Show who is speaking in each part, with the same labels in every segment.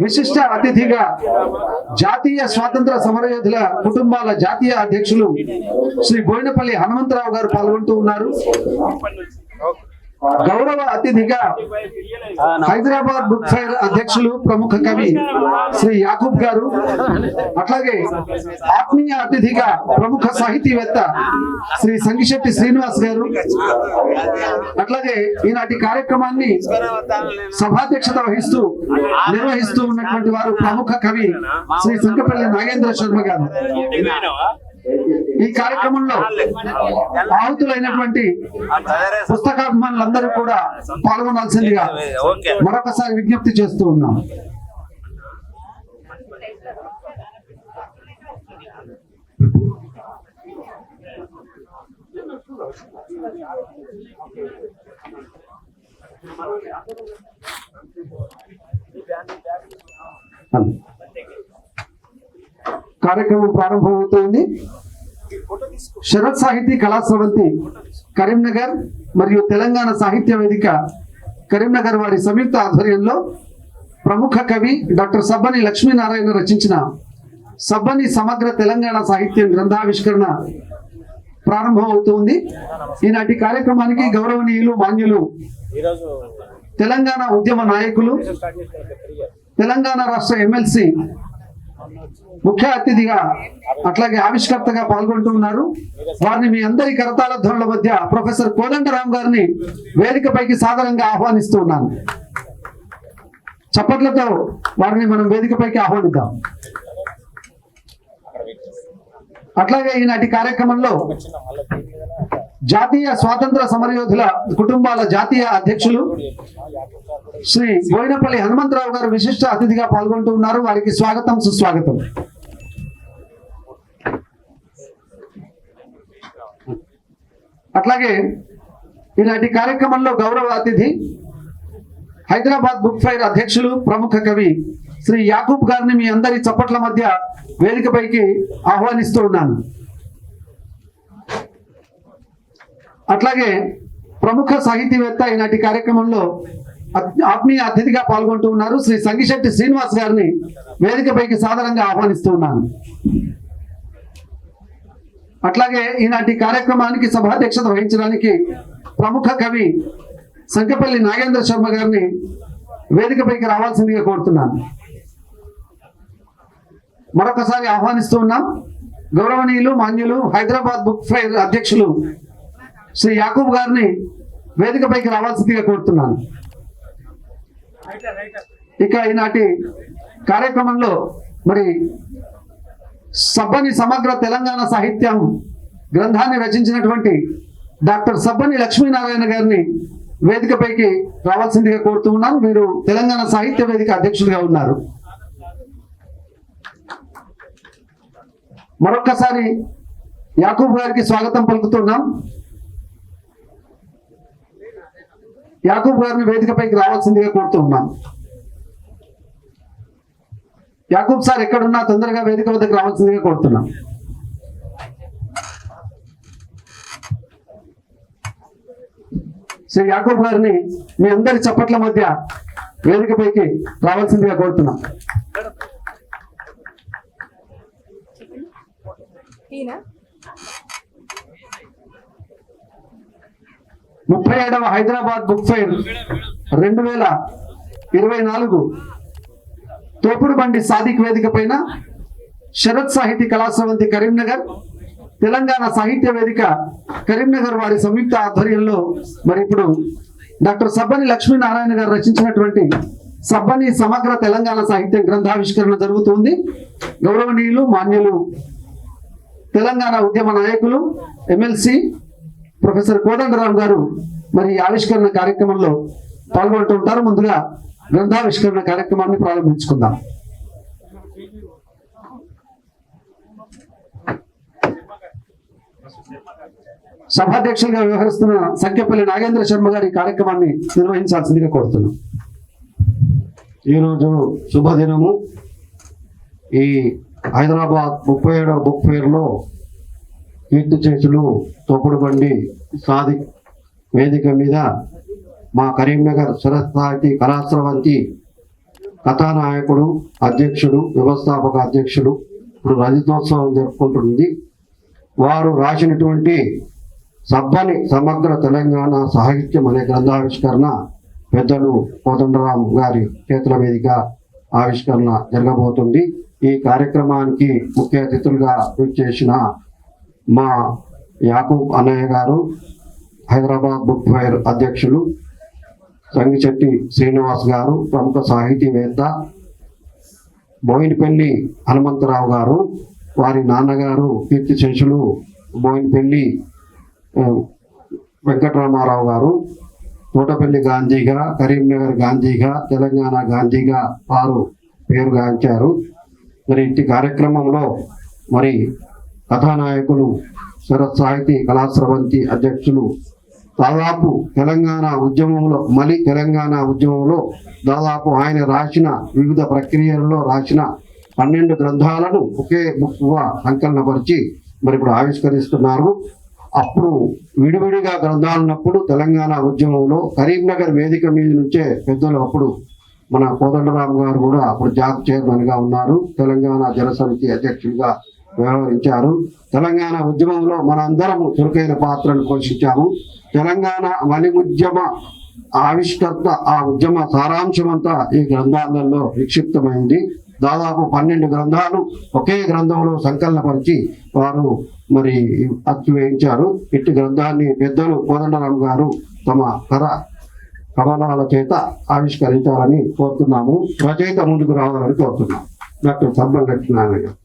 Speaker 1: విశిష్ట అతిథిగా జాతీయ స్వాతంత్ర సమరయోధుల కుటుంబాల జాతీయ అధ్యక్షులు శ్రీ బోయినపల్లి హనుమంతరావు గారు పాల్గొంటూ ఉన్నారు. గౌరవ అతిథిగా హైదరాబాద్ బుక్ ఫైర్ అధ్యక్షులు ప్రముఖ కవి శ్రీ యాకూబ్ గారు, అట్లాగే ఆత్మీయ అతిథిగా ప్రముఖ సాహితీవేత్త శ్రీ సంగిశెట్టి శ్రీనివాస్ గారు, అట్లాగే ఈనాటి కార్యక్రమాన్ని సభాధ్యక్షత వహిస్తూ నిర్వహిస్తూ ఉన్నటువంటి వారు ప్రముఖ కవి శ్రీ సంకపల్లి నాగేంద్ర శర్మ గారు. ఈ కార్యక్రమంలో ఆహుతులైనటువంటి పుస్తకాభిమానులందరూ కూడా పాల్గొనాల్సిందిగా మరొకసారి విజ్ఞప్తి చేస్తూ ఉన్నాం. కార్యక్రమం ప్రారంభమవుతోంది. శరత్ సాహితీ కళాస్రవంతి కరీంనగర్ మరియు తెలంగాణ సాహిత్య వేదిక కరీంనగర్ వారి సంయుక్త ఆధ్వర్యంలో ప్రముఖ కవి డాక్టర్ సబ్బని లక్ష్మీనారాయణ రచించిన సబ్బని సమగ్ర తెలంగాణ సాహిత్యం గ్రంథావిష్కరణ ప్రారంభం అవుతుంది. ఈనాటి కార్యక్రమానికి గౌరవనీయులు మాన్యులు తెలంగాణ ఉద్యమ నాయకులు, తెలంగాణ రాష్ట్ర ఎమ్మెల్సీ ముఖ్య అతిథిగా అట్లాగే ఆవిష్కర్తగా పాల్గొంటూ ఉన్నారు. వారిని మీ అందరి కరతాళ ధ్వనుల మధ్య ప్రొఫెసర్ కోదండరాం గారిని వేదికపైకి సాదరంగా ఆహ్వానిస్తూ ఉన్నాను. చప్పట్లతో వారిని మనం వేదికపైకి ఆహ్వానిద్దాం. అట్లాగే ఈనాటి కార్యక్రమంలో జాతీయ స్వాతంత్ర సమరయోధుల కుటుంబాల జాతీయ అధ్యక్షులు శ్రీ బోయినపల్లి హనుమంతరావు గారు విశిష్ట అతిథిగా పాల్గొంటూ ఉన్నారు. వారికి స్వాగతం, సుస్వాగతం. అట్లాగే ఈనాటి కార్యక్రమంలో గౌరవ అతిథి హైదరాబాద్ బుక్ ఫైర్ అధ్యక్షులు ప్రముఖ కవి శ్రీ యాకూబ్ గారిని మీ అందరి చప్పట్ల మధ్య వేదికపైకి ఆహ్వానిస్తూ ఉన్నాను. అట్లాగే ప్రముఖ సాహితీవేత్త ఈనాటి కార్యక్రమంలో ఆత్మీయ అతిథిగా పాల్గొంటూ ఉన్నారు శ్రీ సంగిశెట్టి శ్రీనివాస్ గారిని వేదికపైకి సాదరంగా ఆహ్వానిస్తూ ఉన్నాను. అట్లాగే ఈనాటి కార్యక్రమానికి సభాధ్యక్షత వహించడానికి ప్రముఖ కవి సంకపల్లి నాగేంద్ర శర్మ గారిని వేదికపైకి రావాల్సిందిగా కోరుతున్నాను. మరొకసారి ఆహ్వానిస్తూ ఉన్నాం. గౌరవనీయులు మాన్యులు హైదరాబాద్ బుక్ ఫైర్ అధ్యక్షులు శ్రీ యాకూబ్ గారిని వేదికపైకి రావాల్సిందిగా కోరుతున్నాను. ఇక ఈనాటి కార్యక్రమంలో మరి సబ్బని సమగ్ర తెలంగాణ సాహిత్యం గ్రంథాన్ని రచించినటువంటి డాక్టర్ సబ్బని లక్ష్మీనారాయణ గారిని వేదికపైకి రావాల్సిందిగా కోరుతూ ఉన్నాను. వీరు తెలంగాణ సాహిత్య వేదిక అధ్యక్షులుగా ఉన్నారు. మరొక్కసారి యాకూబ్ గారికి స్వాగతం పలుకుతున్నాం. యాకూబ్ గారిని వేదికపైకి రావాల్సిందిగా కోరుతూ ఉన్నాం. యాకూబ్ సార్ ఎక్కడున్నా తొందరగా వేదిక వద్దకు రావాల్సిందిగా కోరుతున్నాం. శ్రీ యాకూబ్ గారిని మీ అందరి చప్పట్ల మధ్య వేదికపైకి రావాల్సిందిగా కోరుతున్నాం. 37వ హైదరాబాద్ బుక్ ఫైర్ 2024 తోపుడు బండి సాదిక్ వేదిక పైన శరత్ సాహితీ కళాస్రవంతి కరీంనగర్, తెలంగాణ సాహిత్య వేదిక కరీంనగర్ వారి సంయుక్త ఆధ్వర్యంలో మరి ఇప్పుడు డాక్టర్ సబ్బని లక్ష్మీనారాయణ గారు రచించినటువంటి సబ్బని సమగ్ర తెలంగాణ సాహిత్య గ్రంథావిష్కరణ జరుగుతుంది. గౌరవనీయులు మాన్యులు తెలంగాణ ఉద్యమ నాయకులు ఎమ్మెల్సీ ప్రొఫెసర్ కోదండరాం గారు మరి ఆవిష్కరణ కార్యక్రమంలో పాల్గొంటూ ఉంటారు. ముందుగా గ్రంథావిష్కరణ కార్యక్రమాన్ని ప్రారంభించుకుందాం. సభాధ్యక్షులుగా వ్యవహరిస్తున్న సంఖ్యపల్లి నాగేంద్ర శర్మ గారి కార్యక్రమాన్ని నిర్వహించాల్సిందిగా కోరుతున్నాం.
Speaker 2: ఈరోజు శుభదినము. ఈ హైదరాబాద్ 37వ బుక్ ఫేర్లో కీర్తి చేసులు తోపుడు బండి సాదిక్ వేదిక మీద మా కరీంనగర్ శరత్ సాహితీ కళాస్రవంతి కథానాయకుడు, అధ్యక్షుడు, వ్యవస్థాపక అధ్యక్షుడు ఇప్పుడు రజతోత్సవం జరుపుకుంటుంది. వారు రాసినటువంటి సబ్బని సమగ్ర తెలంగాణ సాహిత్యం అనే గ్రంథావిష్కరణ పెద్దలు కోదండరాం గారి చేతుల మీదుగా ఆవిష్కరణ జరగబోతుంది. ఈ కార్యక్రమానికి ముఖ్య అతిథులుగా చేసిన మా యాకూబ్ అన్నయ్య గారు, హైదరాబాద్ బుక్ ఫైర్ అధ్యక్షులు సంగిశెట్టి శ్రీనివాస్ గారు, ప్రముఖ సాహితీవేత్త బోయినపల్లి హనుమంతరావు గారు, వారి నాన్నగారు కీర్తిశేషులు బోయినపల్లి వెంకటరామారావు గారు, తోటపల్లి గాంధీగా, కరీంనగర్ గాంధీగా, తెలంగాణ గాంధీగా వారు పేరుగాంచారు. మరి ఇంటి కార్యక్రమంలో మరి కథానాయకులు, శరత్ సాహితీ కళాస్రవంతి అధ్యక్షులు దాదాపు తెలంగాణ ఉద్యమంలో తెలంగాణ ఉద్యమంలో దాదాపు ఆయన రాసిన వివిధ ప్రక్రియలలో రాసిన 12 గ్రంథాలను ఒకే బుక్గా సంకలనపరిచి మరి ఇప్పుడు ఆవిష్కరిస్తున్నారు. అప్పుడు విడివిడిగా గ్రంథాలు ఉన్నప్పుడు తెలంగాణ ఉద్యమంలో కరీంనగర్ వేదిక మీద నుంచే పెద్దలు అప్పుడు మన కోదండరాం గారు కూడా అప్పుడు జాబ్ చైర్మన్గా ఉన్నారు, తెలంగాణ జనసమితి అధ్యక్షుడిగా వ్యవహరించారు. తెలంగాణ ఉద్యమంలో మనందరం చురుకైన పాత్రను పోషించాము. తెలంగాణ మలి ఉద్యమ ఆవిష్కర్త, ఆ ఉద్యమ సారాంశం అంతా ఈ గ్రంథాలలో విక్షిప్తమైంది. దాదాపు 12 గ్రంథాలు ఒకే గ్రంథంలో సంకలనపరిచి వారు మరి అచ్చు వేయించారు. ఇట్టి గ్రంథాన్ని పెద్దలు కోదండరాం గారు తమ కవనాల చేత ఆవిష్కరించాలని కోరుతున్నాము. రచయిత ముందుకు రావాలని కోరుతున్నాం. డాక్టర్ సబ్బన్ లక్ష్మీనారాయణ గారు.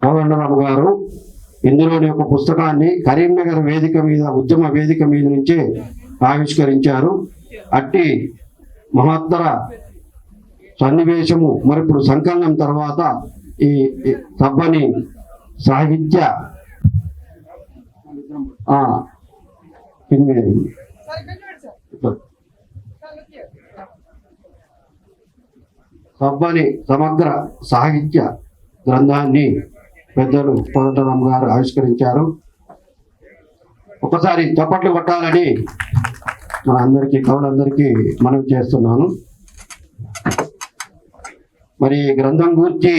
Speaker 2: కోదండరాం గారు ఇందులోని ఒక పుస్తకాన్ని కరీంనగర్ వేదిక మీద, ఉద్యమ వేదిక మీద నుంచే ఆవిష్కరించారు. అట్టి మహత్తర సన్నివేశము మరి ఇప్పుడు సంకలనం తర్వాత ఈ సబ్బని సాహిత్య సబ్బని సమగ్ర సాహిత్య గ్రంథాన్ని పెద్దలు కోదండరాం గారు ఆవిష్కరించారు. ఒకసారి చప్పట్లు కొట్టాలని మన అందరికీ, కవులందరికీ మనవి చేస్తున్నాను. మరి గ్రంథం గురించి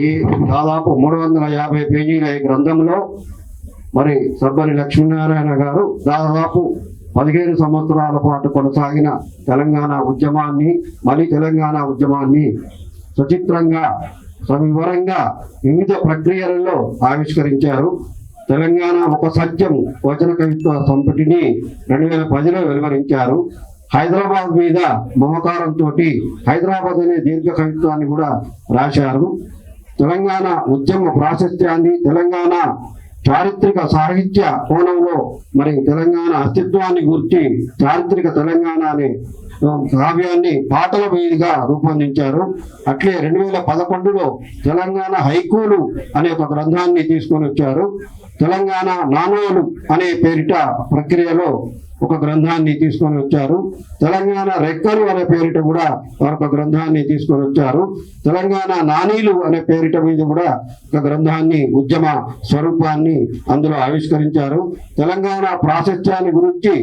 Speaker 2: ఈ దాదాపు 350 పేజీల ఈ గ్రంథంలో మరి సబ్బని లక్ష్మీనారాయణ గారు దాదాపు 15 సంవత్సరాల పాటు కొనసాగిన తెలంగాణ ఉద్యమాన్ని, తెలంగాణ ఉద్యమాన్ని సచిత్రంగా, సవివరంగా వివిధ ప్రక్రియలలో ఆవిష్కరించారు. తెలంగాణ ఒక సత్యం వచన కవిత్వ సంపుటిని 2010లో వెలువరించారు. హైదరాబాద్ మీద మమకారంతో హైదరాబాద్ అనే దీర్ఘ కవిత్వాన్ని కూడా రాశారు. తెలంగాణ ఉద్యమ ప్రాశస్త్యాన్ని, తెలంగాణ చారిత్రక సాహిత్య కోణంలో మరి తెలంగాణ అస్తిత్వాన్ని గురించి చారిత్రక తెలంగాణ అనే కావ్యాన్ని పాటల మీదుగా రూపొందించారు. అట్లే 2011లో తెలంగాణ హైకూలు అనే ఒక గ్రంథాన్ని తీసుకొని వచ్చారు. తెలంగాణ నాణాలు అనే పేరిట ప్రక్రియలో ఒక గ్రంథాన్ని తీసుకొని వచ్చారు. తెలంగాణ రెక్కలు అనే పేరిట కూడా మరొక గ్రంథాన్ని తీసుకొని వచ్చారు. తెలంగాణ నాణీలు అనే పేరిట మీద కూడా ఒక గ్రంథాన్ని, ఉద్యమ స్వరూపాన్ని అందులో ఆవిష్కరించారు. తెలంగాణ ప్రాశస్త్యాన్ని గురించి,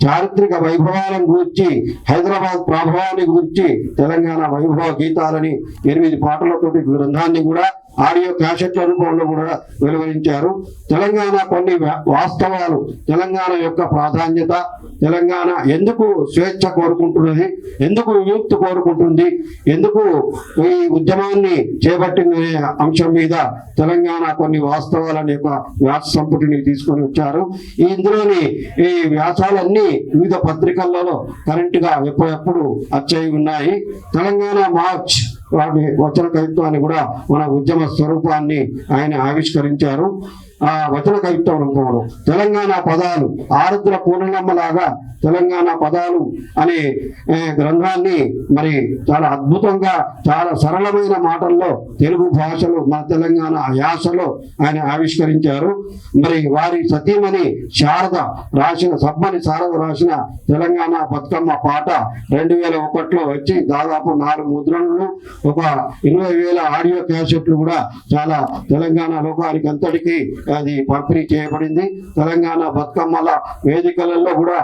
Speaker 2: చారిత్రక వైభవాలను గురించి, హైదరాబాద్ ప్రభావాన్ని గురించి, తెలంగాణ వైభవ గీతాలని 8 పాటలతోటి గ్రంథాన్ని కూడా ఆడియో క్యాసెట్ల రూపంలో కూడా వెలువరించారు. తెలంగాణ కొన్ని వాస్తవాలు, తెలంగాణ యొక్క ప్రాధాన్యత, తెలంగాణ ఎందుకు స్వేచ్ఛ కోరుకుంటున్నది, ఎందుకు విముక్తి కోరుకుంటుంది, ఎందుకు ఈ ఉద్యమాన్ని చేపట్టిందనే అంశం మీద తెలంగాణ కొన్ని వాస్తవాలని యొక్క వ్యాస సంపుటిని తీసుకొని వచ్చారు. ఇందులోని ఈ వ్యాసాలన్నీ వివిధ పత్రికలలో కరెంటుగా ఎప్పుడెప్పుడు వచ్చాయి ఉన్నాయి. తెలంగాణ మార్చ్ వాటి వచన కవిత్వాన్ని కూడా మన ఉద్యమ స్వరూపాన్ని ఆయన ఆవిష్కరించారు. ఆ వచన కవిత్వం రూపంలో తెలంగాణ పదాలు ఆరుద్ర పూర్ణమ్మలాగా తెలంగాణ పదాలు అనే గ్రంథాన్ని మరి చాలా అద్భుతంగా, చాలా సరళమైన మాటల్లో తెలుగు భాషలో, మన తెలంగాణ యాసలో ఆయన ఆవిష్కరించారు. మరి వారి సతీమణి శారద రాసిన, సబ్బని శారద రాసిన తెలంగాణ బతుకమ్మ పాట 2001లో వచ్చి దాదాపు 4 ముద్రణలు, ఒక 20,000 ఆడియో క్యాసెట్లు కూడా చాలా తెలంగాణ లోకానికి అంతటికీ అది పంపిణీ చేయబడింది. తెలంగాణ బతుకమ్మల వేదికలలో కూడా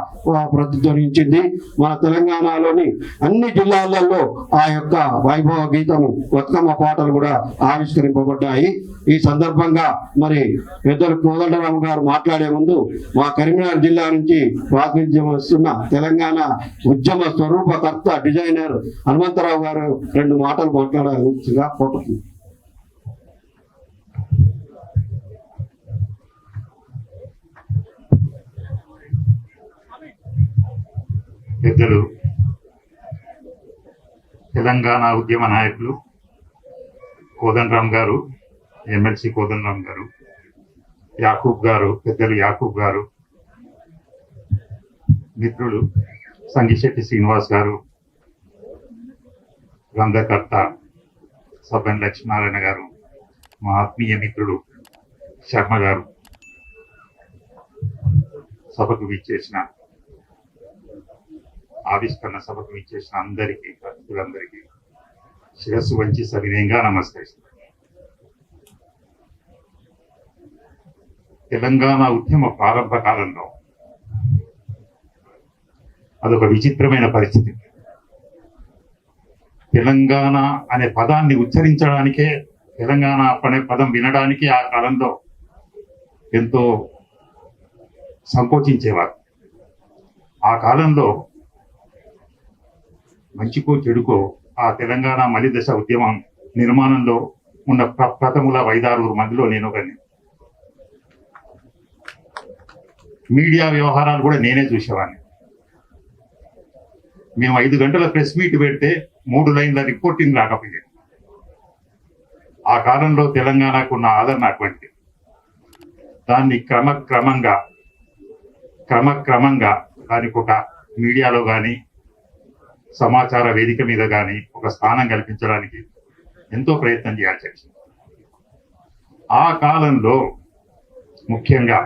Speaker 2: ప్రతిధ్వనించింది. మన తెలంగాణలోని అన్ని జిల్లాలలో ఆ యొక్క వైభవ గీతము, బతుకమ్మ పాటలు కూడా ఆవిష్కరింపబడ్డాయి. ఈ సందర్భంగా మరి పెద్దలు కోదండరామ్ గారు మాట్లాడే ముందు మా కరీంనగర్ జిల్లా నుంచి ప్రాతినిధ్యం వస్తున్న తెలంగాణ ఉద్యమ స్వరూపకర్త, డిజైనర్ హనుమంతరావు గారు 2 మాటలు మాట్లాడాల్సిందిగా కోరుతున్నాను.
Speaker 3: పెద్దలు, తెలంగాణ ఉద్యమ నాయకులు కోదండరామ్ గారు, ఎమ్మెల్సీ కోదండరామ్ గారు, యాకూబ్ గారు, పెద్దలు యాకూబ్ గారు, మిత్రులు సంగిశెట్టి శ్రీనివాస్ గారు, గ్రంథకర్త సబ్బని లక్ష్మీనారాయణ గారు, మా ఆత్మీయ మిత్రుడు శర్మ గారు, సభకు విచ్చేసిన, ఆవిష్కరణ సభకు విచ్చేసిన అందరికీ, భక్తులందరికీ శిరస్సు వంచి సవినయంగా నమస్కరిస్తున్నాను. తెలంగాణ ఉద్యమ ప్రారంభ కాలంలో అదొక విచిత్రమైన పరిస్థితి. తెలంగాణ అనే పదాన్ని ఉచ్చరించడానికే, తెలంగాణ అనే పదం వినడానికి ఆ కాలంలో ఎంతో సంకోచించేవారు. ఆ కాలంలో మంచికో చెడుకో ఆ తెలంగాణ మలిదశ ఉద్యమం నిర్మాణంలో ఉన్న ప్రథముల 5-6 మందిలో నేను ఒకని. మీడియా వ్యవహారాలు కూడా నేనే చూసేవాడిని. మేము 5 గంటల ప్రెస్ మీట్ పెడితే 3 లైన్ల రిపోర్టింగ్ రాకపోయేది. ఆ కాలంలో తెలంగాణకు ఉన్న ఆదరణ అటువంటిది. దాన్ని క్రమక్రమంగా దానికి ఒక మీడియాలో కానీ, సమాచార వేదిక మీద కానీ ఒక స్థానం కల్పించడానికి ఎంతో ప్రయత్నం చేయాల్సి వచ్చింది. ఆ కాలంలో ముఖ్యంగా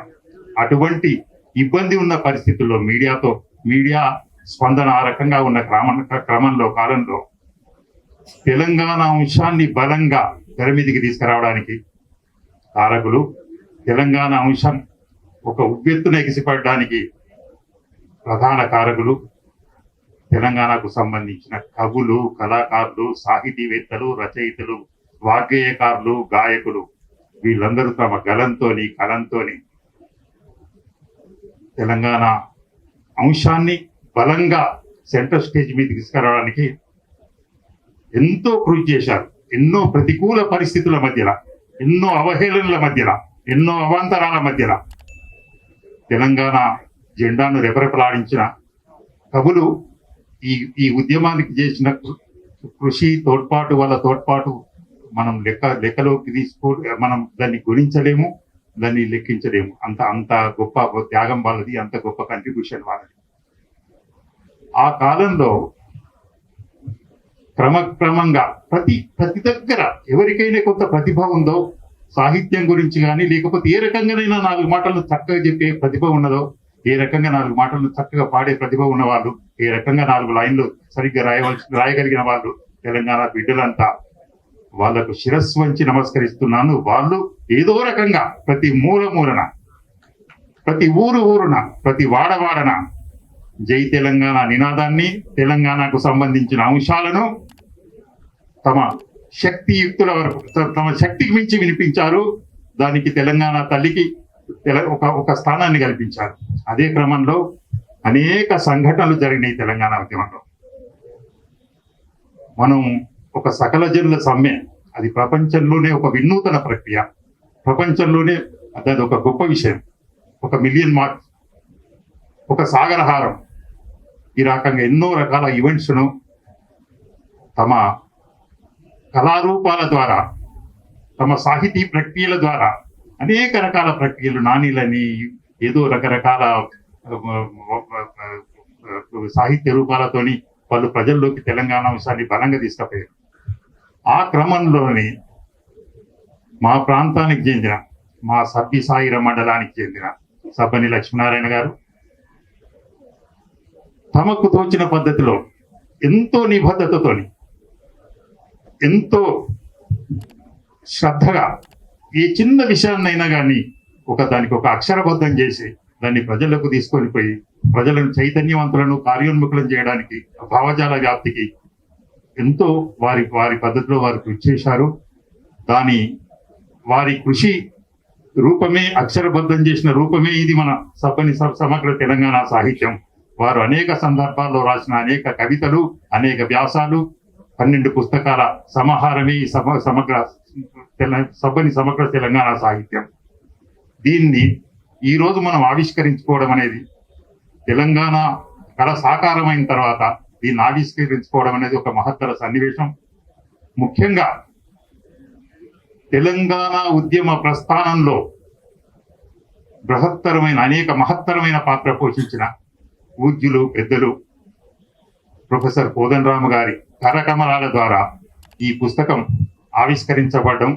Speaker 3: అటువంటి ఇబ్బంది ఉన్న పరిస్థితుల్లో మీడియా స్పందన ఆ రకంగా ఉన్న కాలంలో తెలంగాణ అంశాన్ని బలంగా తెర మీదికి తీసుకురావడానికి కారకులు, తెలంగాణ అంశం ఒక ఉవ్వెత్తున ఎగిసిపడడానికి ప్రధాన కారకులు తెలంగాణకు సంబంధించిన కవులు, కళాకారులు, సాహితీవేత్తలు, రచయితలు, వాగ్గేయకారులు, గాయకులు, వీళ్ళందరూ తమ గలంతోని, కలంతోని తెలంగాణ అంశాన్ని బలంగా సెంటర్ స్టేజ్ మీద తీసుకురావడానికి ఎంతో కృషి చేశారు. ఎన్నో ప్రతికూల పరిస్థితుల మధ్యలో, ఎన్నో అవహేళనల మధ్యలో, ఎన్నో అవాంతరాల మధ్యలో తెలంగాణ జెండాను రెపరెపలాడించిన కవులు ఈ ఉద్యమానికి చేసిన కృషి, తోడ్పాటు, వాళ్ళ తోడ్పాటు మనం లెక్కలోకి మనం దాన్ని గుణించలేము, దాన్ని లెక్కించలేము. అంత గొప్ప త్యాగం వాళ్ళది, అంత గొప్ప కంట్రిబ్యూషన్ వాళ్ళది. ఆ కాలంలో క్రమక్రమంగా ప్రతి దగ్గర ఎవరికైనా కొంత ప్రతిభ ఉందో, సాహిత్యం గురించి కానీ, లేకపోతే ఏ రకంగానైనా 4 మాటలను చక్కగా చెప్పే ప్రతిభ ఉన్నదో, ఏ రకంగా 4 మాటలను చక్కగా పాడే ప్రతిభ ఉన్నవాళ్ళు, ఏ రకంగా 4 లైన్లు సరిగ్గా రాయగలిగిన వాళ్ళు తెలంగాణ బిడ్డలంతా, వాళ్లకు శిరస్సు వంచి నమస్కరిస్తున్నాను. వాళ్ళు ఏదో రకంగా ప్రతి మూలన, ప్రతి ఊరున, ప్రతి వాడవాడన జై తెలంగాణ నినాదాన్ని, తెలంగాణకు సంబంధించిన అంశాలను తమ శక్తియుక్తుల వరకు తమ శక్తికి మించి వినిపించారు. దానికి తెలంగాణ తల్లికి ఒక స్థానాన్ని కల్పించారు. అదే క్రమంలో అనేక సంఘటనలు జరిగినాయి తెలంగాణ ఉద్యమంలో. మనం ఒక సకల జనుల సమ్మె, అది ప్రపంచంలోనే ఒక వినూతన ప్రక్రియ, ప్రపంచంలోనే అది ఒక గొప్ప విషయం. 1 మిలియన్ మార్చ్, ఒక సాగరహారం, ఈ రకంగా ఎన్నో రకాల ఈవెంట్స్ను తమ కళారూపాల ద్వారా, తమ సాహితీ ప్రక్రియల ద్వారా, అనేక రకాల ప్రక్రియలు, నాణీలని, ఏదో రకరకాల సాహిత్య రూపాలతోని వాళ్ళు ప్రజల్లోకి తెలంగాణ అంశాన్ని బలంగా తీసుకుపోయారు. ఆ క్రమంలోని మా ప్రాంతానికి చెందిన, మా సబ్బిసాయిర మండలానికి చెందిన సబ్బని లక్ష్మీనారాయణ గారు తమకు తోచిన పద్ధతిలో ఎంతో నిబద్ధతతోని, ఎంతో శ్రద్ధగా ఈ చిన్న విషయాన్నైనా కానీ దానికి ఒక అక్షరబద్ధం చేసి దాన్ని ప్రజలకు తీసుకొని పోయి ప్రజలను చైతన్యవంతులను కార్యోన్ముఖులను చేయడానికి, భావజాల వ్యాప్తికి ఎంతో వారి పద్ధతిలో వారు కృషి చేశారు. వారి కృషి రూపమే, అక్షరబద్ధం చేసిన రూపమే ఇది మన సబ్బని సమగ్ర తెలంగాణ సాహిత్యం. వారు అనేక సందర్భాల్లో రాసిన అనేక కవితలు, అనేక వ్యాసాలు, 12 పుస్తకాల సమాహారమే ఈ సబ్బని సమగ్ర తెలంగాణ సాహిత్యం. దీన్ని ఈరోజు మనం ఆవిష్కరించుకోవడం అనేది, తెలంగాణ కళ సాకారమైన తర్వాత దీన్ని ఆవిష్కరించుకోవడం అనేది ఒక మహత్తర సన్నివేశం. ముఖ్యంగా తెలంగాణ ఉద్యమ ప్రస్థానంలో అనేక మహత్తరమైన పాత్ర పోషించిన పూజ్యులు, పెద్దలు ప్రొఫెసర్ కోదండరామ గారి కరకమలాల ద్వారా ఈ పుస్తకం ఆవిష్కరించబడడం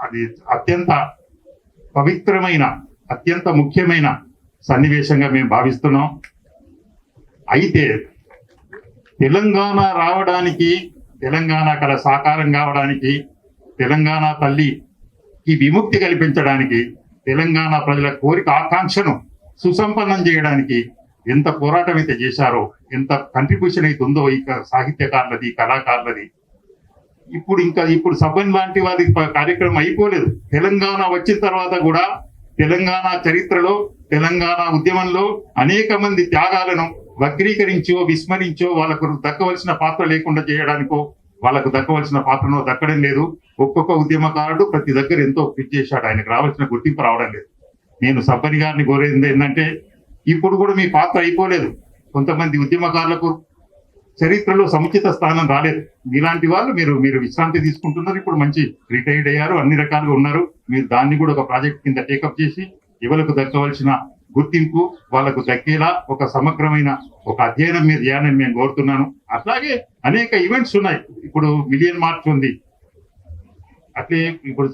Speaker 3: అది అత్యంత పవిత్రమైన, అత్యంత ముఖ్యమైన సన్నివేశంగా మేము భావిస్తున్నాం. అయితే తెలంగాణ రావడానికి, తెలంగాణ కళ సాకారం కావడానికి, తెలంగాణ తల్లికి విముక్తి కల్పించడానికి, తెలంగాణ ప్రజల కోరిక ఆకాంక్షను సుసంపన్నం చేయడానికి ఎంత పోరాటం అయితే చేశారో, ఎంత కంట్రిబ్యూషన్ అయితే ఉందో ఈ సాహిత్యకారులది, కళాకారులది. ఇప్పుడు సబ్బన్ లాంటి వారి కార్యక్రమం అయిపోలేదు. తెలంగాణ వచ్చిన తర్వాత కూడా తెలంగాణ చరిత్రలో, తెలంగాణ ఉద్యమంలో అనేక మంది త్యాగాలను వక్రీకరించో, విస్మరించో, వాళ్ళకు దక్కవలసిన పాత్ర లేకుండా చేయడానికో, వాళ్ళకు దక్కవలసిన పాత్రనో దక్కడం లేదు. ఒక్కొక్క ఉద్యమకారుడు ప్రతి దగ్గర ఎంతో కృషి చేశాడు, ఆయనకు రావాల్సిన గుర్తింపు రావడం లేదు. నేను సబ్బని గారిని కోరేది ఏంటంటే, ఇప్పుడు కూడా మీ పాత్ర అయిపోలేదు. కొంతమంది ఉద్యమకారులకు చరిత్రలో సముచిత స్థానం రాలేదు. ఇలాంటి వాళ్ళు మీరు విశ్రాంతి తీసుకుంటున్నారు, ఇప్పుడు మంచి రిటైర్డ్ అయ్యారు, అన్ని రకాలుగా ఉన్నారు. మీరు దాన్ని కూడా ఒక ప్రాజెక్ట్ కింద టేకప్ చేసి ఎవరికి దక్కవలసిన గుర్తింపు వాళ్ళకు దక్కేలా ఒక సమగ్రమైన ఒక అధ్యయనం మీరు చేయాలని నేను కోరుతున్నాను. అట్లాగే అనేక ఈవెంట్స్ ఉన్నాయి. ఇప్పుడు మిలియన్ మార్చ్ ఉంది, అట్లే ఇప్పుడు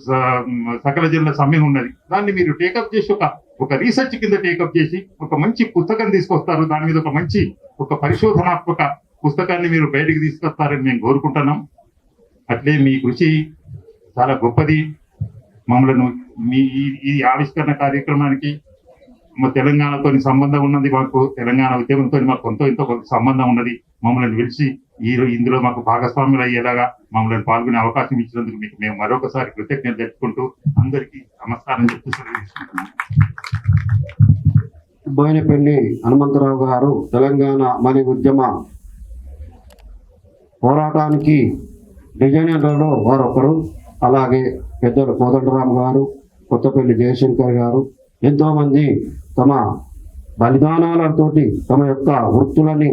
Speaker 3: సకల జిల్లా సమ్మె ఉన్నది. దాన్ని మీరు టేకప్ చేసి ఒక రీసెర్చ్ కింద టేకప్ చేసి ఒక మంచి పుస్తకం తీసుకొస్తారు. దాని మీద ఒక పరిశోధనాత్మక పుస్తకాన్ని మీరు బయటికి తీసుకొస్తారని మేము కోరుకుంటున్నాం. అట్లే మీ కృషి చాలా గొప్పది. మమ్మల్ని ఈ ఆవిష్కరణ కార్యక్రమానికి తెలంగాణతో సంబంధం ఉన్నది. మాకు తెలంగాణ ఉద్యమంతో మాకు ఎంతో సంబంధం ఉన్నది. మమ్మల్ని పిలిచి ఇందులో మాకు భాగస్వాములు అయ్యేలాగా మమ్మల్ని పాల్గొనే అవకాశం ఇచ్చినందుకు మీకు మేము మరొకసారి కృతజ్ఞతలు తెలుపుకుంటూ అందరికీ నమస్కారం చెప్తూ సెలవు.
Speaker 2: బోయినపల్లి హనుమంతరావు గారు తెలంగాణ మరి ఉద్యమ పోరాటానికి డిజైనర్లలో వారొకరు. అలాగే పెద్దలు కోదండరామ్ గారు, కొత్తపల్లి జయశంకర్ గారు, ఎంతోమంది తమ బలిదానాలతోటి తమ యొక్క వృత్తులని,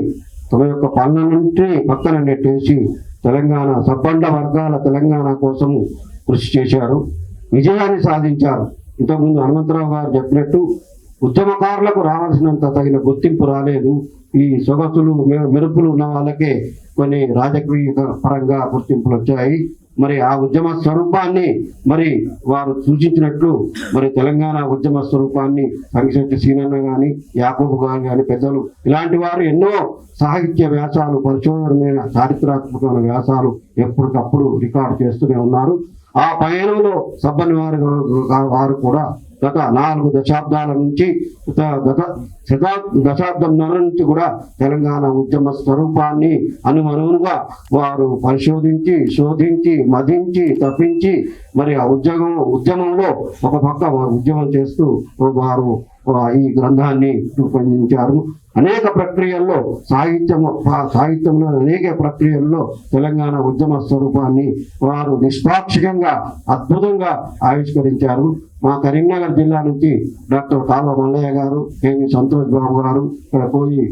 Speaker 2: తమ యొక్క పనులన్నింటినీ పక్కన నెట్టేసి తెలంగాణ సబ్బండ వర్గాల తెలంగాణ కోసం కృషి చేశారు, విజయాన్ని సాధించారు. ఇంతకుముందు హనుమంతరావు గారు చెప్పినట్టు ఉద్యమకారులకు రావాల్సినంత తగిన గుర్తింపు రాలేదు. ఈ సొగసులు, మెరుపులు ఉన్న వాళ్ళకే కొన్ని రాజకీయ పరంగా గుర్తింపులు వచ్చాయి. మరి ఆ ఉద్యమ స్వరూపాన్ని మరి వారు సూచించినట్లు మరి తెలంగాణ ఉద్యమ స్వరూపాన్ని సంక్షిప్త సీనన్న కానీ, యాకూబ్ గారు కానీ, పెద్దలు ఇలాంటి వారు ఎన్నో సాహిత్య వ్యాసాలు, పరిశోధనమైన చారిత్రాత్మకమైన వ్యాసాలు ఎప్పటికప్పుడు రికార్డు చేస్తూనే ఉన్నారు. ఆ పయనంలో సబ్బని వారు కూడా గత 4 దశాబ్దాల నుంచి దశాబ్దంన్నర నుంచి కూడా తెలంగాణ ఉద్యమ స్వరూపాన్ని అనుమనువుగా వారు పరిశోధించి శోధించి మదించి తప్పించి మరి ఆ ఉద్యమంలో ఒక పక్క వారు ఉద్యమం చేస్తూ వారు ఈ గ్రంథాన్ని రూపొందించారు. అనేక ప్రక్రియల్లో సాహిత్యంలో అనేక ప్రక్రియల్లో తెలంగాణ ఉద్యమ స్వరూపాన్ని వారు నిష్పాక్షికంగా అద్భుతంగా ఆవిష్కరించారు. మా కరీంనగర్ జిల్లా నుంచి డాక్టర్ కాల్వ మల్లయ్య గారు, కేవి సంతోష్ బాబు గారు, ఇక్కడ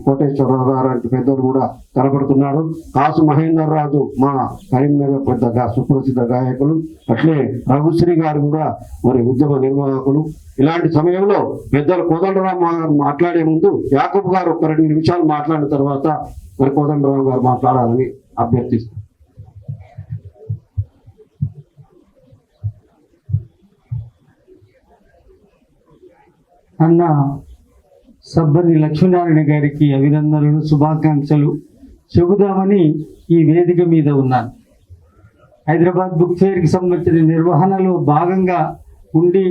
Speaker 2: కోటేశ్వరరావు గారు లాంటి పెద్దలు కూడా కనబడుతున్నారు. కాసు మహేందర్ రాజు మా కరీంనగర్ పెద్ద సుప్రసిద్ధ గాయకులు, అట్లే రఘుశ్రీ గారు కూడా మరి ఉద్యమ నిర్వాహకులు. ఇలాంటి సమయంలో పెద్దలు కోదండరామ్ గారు మాట్లాడే ముందు యాకూబ్ గారు ఒక 2 నిమిషాలు మాట్లాడిన తర్వాత మరి కోదండరామ్ గారు మాట్లాడాలని అభ్యర్థిస్తారు.
Speaker 4: అన్న సబ్బని లక్ష్మీనారాయణ గారికి అభినందనలు, శుభాకాంక్షలు చెబుదామని ఈ వేదిక మీద ఉన్నాను. హైదరాబాద్ బుక్ ఫెయిర్కి సంబంధించిన నిర్వహణలో భాగంగా ఉండి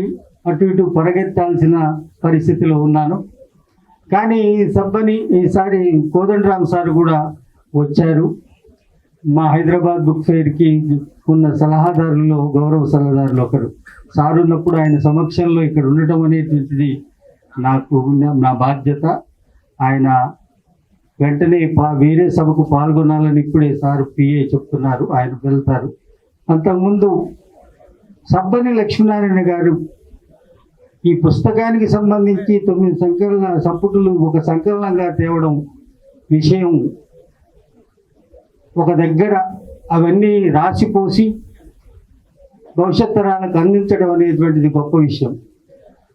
Speaker 4: అటు ఇటు పరిగెత్తాల్సిన పరిస్థితిలో ఉన్నాను. కానీ సబ్బని ఈసారి కోదండరామ్ సార్ కూడా వచ్చారు. మా హైదరాబాద్ బుక్ ఫెయిర్కి ఉన్న సలహాదారుల్లో గౌరవ సలహాదారులు ఒకరు. సార్ ఉన్నప్పుడు ఆయన సమక్షంలో ఇక్కడ ఉండటం అనేటువంటిది నాకు నా బాధ్యత. ఆయన వెంటనే వేరే సభకు పాల్గొనాలని ఇప్పుడే సార్ పిఏ చెప్తున్నారు, ఆయన వెళ్తారు. అంతకుముందు సబ్బని లక్ష్మీనారాయణ గారు ఈ పుస్తకానికి సంబంధించి 9 సంపుటులు ఒక సంకలనంగా తేవడం విషయం, ఒక దగ్గర అవన్నీ రాసిపోసి భవిష్యత్ తరాలకు అందించడం అనేటువంటిది గొప్ప విషయం.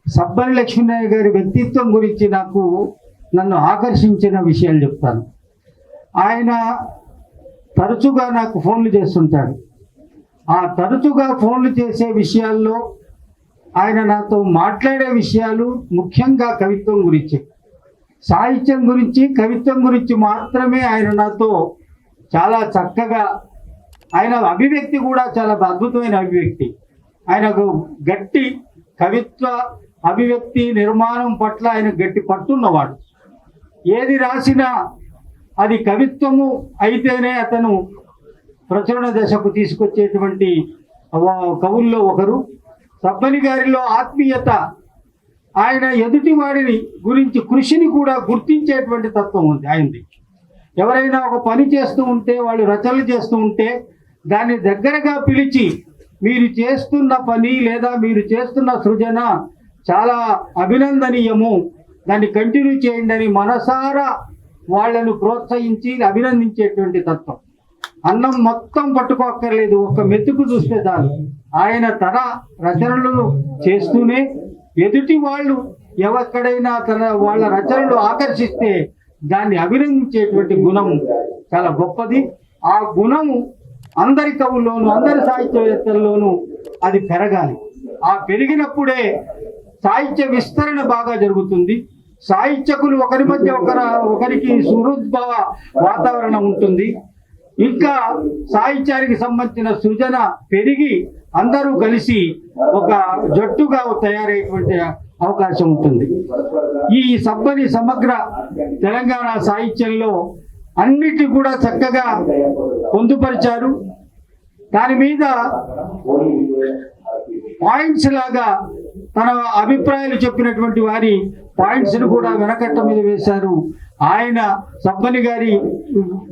Speaker 4: సబ్బని లక్ష్మీనారాయణ గారి వ్యక్తిత్వం గురించి నన్ను ఆకర్షించిన విషయాలు చెప్తాను. ఆయన తరచుగా నాకు ఫోన్లు చేస్తుంటాడు. ఆ తరచుగా ఫోన్లు చేసే విషయాల్లో ఆయన నాతో మాట్లాడే విషయాలు ముఖ్యంగా కవిత్వం గురించి, సాహిత్యం గురించి, కవిత్వం గురించి మాత్రమే ఆయన నాతో చాలా చక్కగా, ఆయన అభివ్యక్తి కూడా చాలా అద్భుతమైన అభివ్యక్తి. ఆయనకు గట్టి కవిత్వ అభివ్యక్తి నిర్మాణం పట్ల ఆయన గట్టి పట్టున్నవాడు. ఏది రాసినా అది కవిత్వము అయితేనే అతను ప్రచురణ దశకు తీసుకొచ్చేటువంటి కవుల్లో ఒకరు. సబ్బని గారిలో ఆత్మీయత, ఆయన ఎదుటివాడిని గురించి కృషిని కూడా గుర్తించేటువంటి తత్వం ఉంది ఆయనది. ఎవరైనా ఒక పని చేస్తూ ఉంటే, వాళ్ళు రచనలు చేస్తూ ఉంటే దాన్ని దగ్గరగా పిలిచి మీరు చేస్తున్న పని లేదా మీరు చేస్తున్న సృజన చాలా అభినందనీయము, దాన్ని కంటిన్యూ చేయండి అని మనసారా వాళ్ళను ప్రోత్సహించి అభినందించేటువంటి తత్వం. అన్నం మొత్తం పట్టుకోక్కర్లేదు, ఒక మెతుకు చూస్తే చాలు. ఆయన తన రచనలను చేస్తూనే ఎదుటి వాళ్ళు ఎవరికైనా వాళ్ళ రచనలు ఆకర్షిస్తే దాన్ని అభినందించేటువంటి గుణం చాలా గొప్పది. ఆ గుణము అందరి కవుల్లోనూ అందరి సాహిత్యవేత్తల్లోనూ అది పెరగాలి. ఆ పెరిగినప్పుడే సాహిత్య విస్తరణ బాగా జరుగుతుంది. సాహిత్యకులు ఒకరి మధ్య ఒకరికి సుహృద్భావ వాతావరణం ఉంటుంది. ఇంకా సాహిత్యానికి సంబంధించిన సృజన పెరిగి అందరూ కలిసి ఒక జట్టుగా తయారయ్యేటువంటి అవకాశం ఉంటుంది. ఈ సబ్బని సమగ్ర తెలంగాణ సాహిత్యంలో అన్నిటి కూడా చక్కగా పొందుపరిచారు. దాని మీద పాయింట్స్ లాగా తన అభిప్రాయాలు చెప్పినటువంటి వారి పాయింట్స్ను కూడా వెనకట్ట మీద వేశారు. ఆయన సబ్బని గారి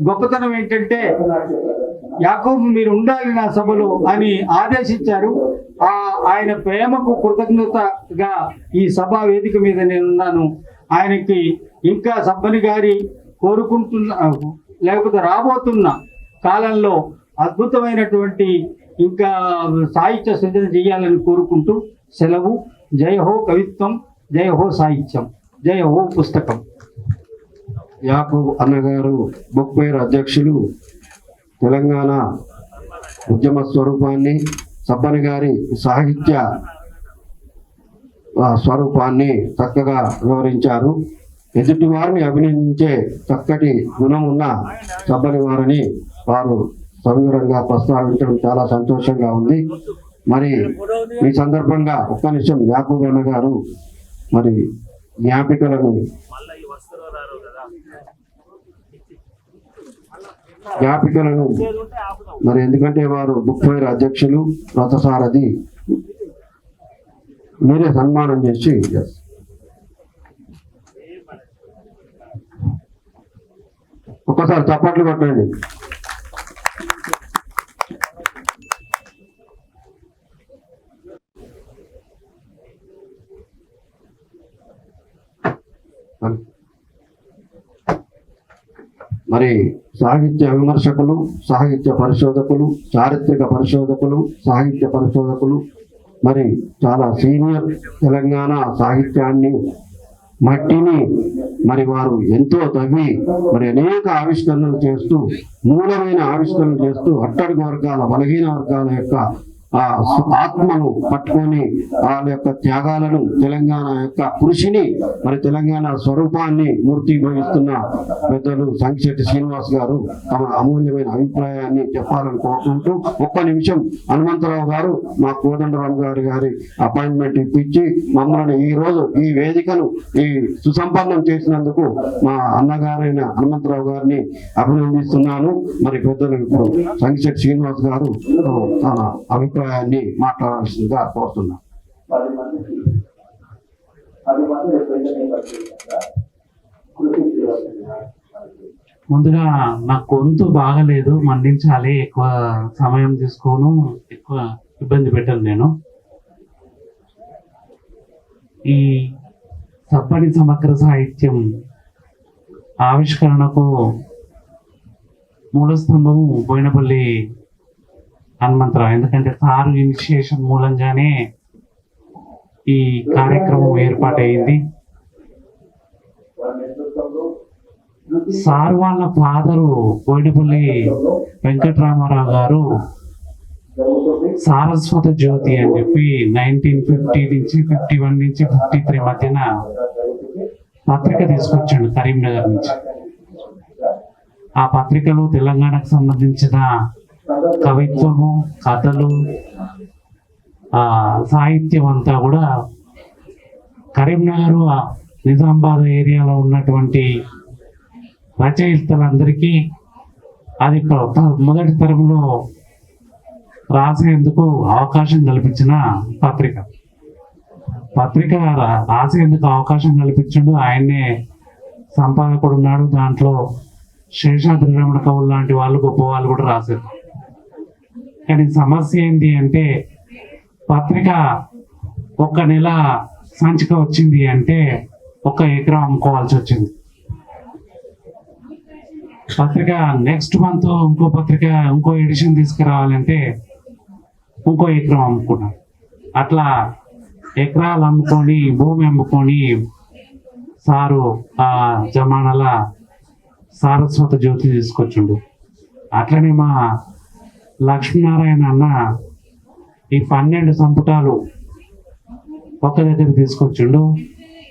Speaker 4: గొప్పతనం ఏంటంటే, యాకూబ్ మీరు ఉండాలి నా సభలో అని ఆదేశించారు. ఆయన ప్రేమకు కృతజ్ఞతగా ఈ సభా వేదిక మీద నేనున్నాను. ఆయనకి ఇంకా సబ్బని గారి లేకపోతే రాబోతున్న కాలంలో అద్భుతమైనటువంటి ఇంకా సాహిత్య సృజన చేయాలని కోరుకుంటూ సెలవు. జయ హో కవిత్వం, జయ హో సాహిత్యం, జయ హో పుస్తకం.
Speaker 2: యాకూబ్ అన్నగారు బుక్ ఫెయిర్ అధ్యక్షులు. తెలంగాణ ఉద్యమ స్వరూపాన్ని, సబ్బని గారి సాహిత్య స్వరూపాన్ని చక్కగా వివరించారు. ఎదుటి వారిని అభినందించే చక్కటి గుణం ఉన్న సబ్బని వారిని వారు సవివరంగా ప్రస్తావించడం చాలా సంతోషంగా ఉంది. మరి ఈ సందర్భంగా ఒక్క నిమిషం యాకూబ్ అన్న గారు మరి జ్ఞాపికలను మరి ఎందుకంటే వారు బుక్ ఫైర్ అధ్యక్షులు రథసారథి మీరే సన్మానం చేసి ఒక్కసారి చప్పట్లు కొట్టండి. మరి సాహిత్య విమర్శకులు, సాహిత్య పరిశోధకులు, చారిత్రక పరిశోధకులు, సాహిత్య పరిశోధకులు, మరి చాలా సీనియర్ తెలంగాణ సాహిత్యాన్ని మట్టిని మరి వారు ఎంతో తవ్వి మరి అనేక ఆవిష్కరణలు చేస్తూ, మూలమైన ఆవిష్కరణలు చేస్తూ అట్టడుగు వర్గాల, బలహీన వర్గాల యొక్క ఆ ఆత్మను పట్టుకొని వాళ్ళ యొక్క త్యాగాలను, తెలంగాణ యొక్క కృషిని, మరి తెలంగాణ స్వరూపాన్ని మూర్తిభవిస్తున్న పెద్దలు సంగిశెట్టి శ్రీనివాస్ గారు తమ అమూల్యమైన అభిప్రాయాన్ని చెప్పాలని కోరుకుంటూ, ఒక్క నిమిషం హనుమంతరావు గారు మా కోదండరామ్ గారి అపాయింట్మెంట్ ఇప్పించి మమ్మల్ని ఈ రోజు ఈ వేదికను ఈ సుసంపన్నం చేసినందుకు మా అన్నగారైన హనుమంతరావు గారిని అభినందిస్తున్నాను. మరి పెద్దలు ఇప్పుడు సంగిశెట్టి శ్రీనివాస్ గారు తన అభిప్రాయాన్ని మాట్లాడాల్సిందిగా కోరుతున్నాను.
Speaker 5: ముందుగా నా గొంతు బాగలేదు, మండించాలి, ఎక్కువ సమయం తీసుకోను, ఎక్కువ ఇబ్బంది పెట్టను. నేను ఈ సప్పని సమగ్ర సాహిత్యం ఆవిష్కరణకు మూల స్తంభము బోయినపల్లి హనుమంతరావు. ఎందుకంటే సారు ఇనిషియేషన్ మూలంగానే ఈ కార్యక్రమం ఏర్పాటైంది. సార్ వాళ్ళ ఫాదరు బోయినపల్లి వెంకటరామారావు గారు సారస్వత జ్యోతి అని చెప్పి 1950 నుంచి 51 నుంచి 53 మధ్యన పత్రిక తీసుకొచ్చాడు కరీంనగర్ నుంచి. ఆ పత్రికలో తెలంగాణకు సంబంధించిన కవిత్వము, కథలు, సాహిత్యం అంతా కూడా కరీంనగర్, నిజామాబాద్ ఏరియాలో ఉన్నటువంటి రచయితలందరికీ అది మొదటి తరంలో రాసేందుకు అవకాశం కల్పించిన పత్రిక రాసేందుకు అవకాశం కల్పించడు. ఆయన్నే సంపాదకుడు ఉన్నాడు. దాంట్లో శేషాద్రి రమణ కవులు లాంటి వాళ్ళు, గొప్ప వాళ్ళు కూడా రాశారు. కానీ సమస్య ఏంటి అంటే పత్రిక ఒక్క నెల సంచిక వచ్చింది అంటే 1 ఎకరం అమ్ముకోవాల్సి వచ్చింది. పత్రిక నెక్స్ట్ మంత్ ఇంకో పత్రిక ఇంకో ఎడిషన్ తీసుకురావాలంటే ఇంకో ఎకరం అమ్ముకున్నారు. అట్లా ఎకరాలు అమ్ముకొని, భూమి అమ్ముకొని సారు ఆ జమానాల సారస్వత జ్యోతి తీసుకొచ్చిండు. అట్లనే మా లక్ష్మీనారాయణ అన్న ఈ 12 సంపుటాలు ఒక దగ్గర తీసుకొచ్చిండు.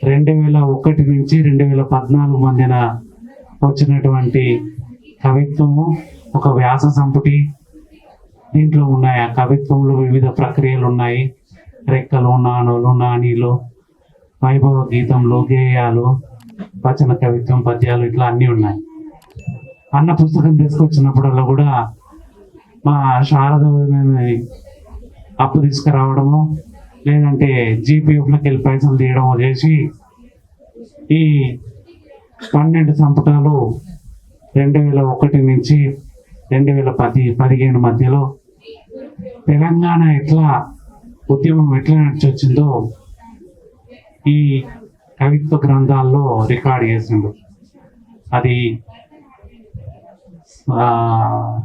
Speaker 5: 2001 నుంచి 2014 మధ్యన వచ్చినటువంటి కవిత్వము ఒక వ్యాస సంపుటి. దీంట్లో ఉన్నాయి ఆ కవిత్వంలో వివిధ ప్రక్రియలు ఉన్నాయి. రెక్కలు, నాణులు, నానీలు, వైభవ గీతంలో, గేయాలు, వచన కవిత్వం, పద్యాలు, ఇట్లా అన్నీ ఉన్నాయి. అన్న పుస్తకం తీసుకొచ్చినప్పుడల్లా కూడా మా శారద అప్పు తీసుకురావడము, లేదంటే జీపీఎఫ్లోకి వెళ్ళి పైసలు తీయడము చేసి ఈ 12 సంపుటాలు 2001 నుంచి 2015 మధ్యలో తెలంగాణ ఉద్యమం ఎట్లా నడిచొచ్చిందో ఈ కవిత్వ గ్రంథాల్లో రికార్డ్ చేసిండు. అది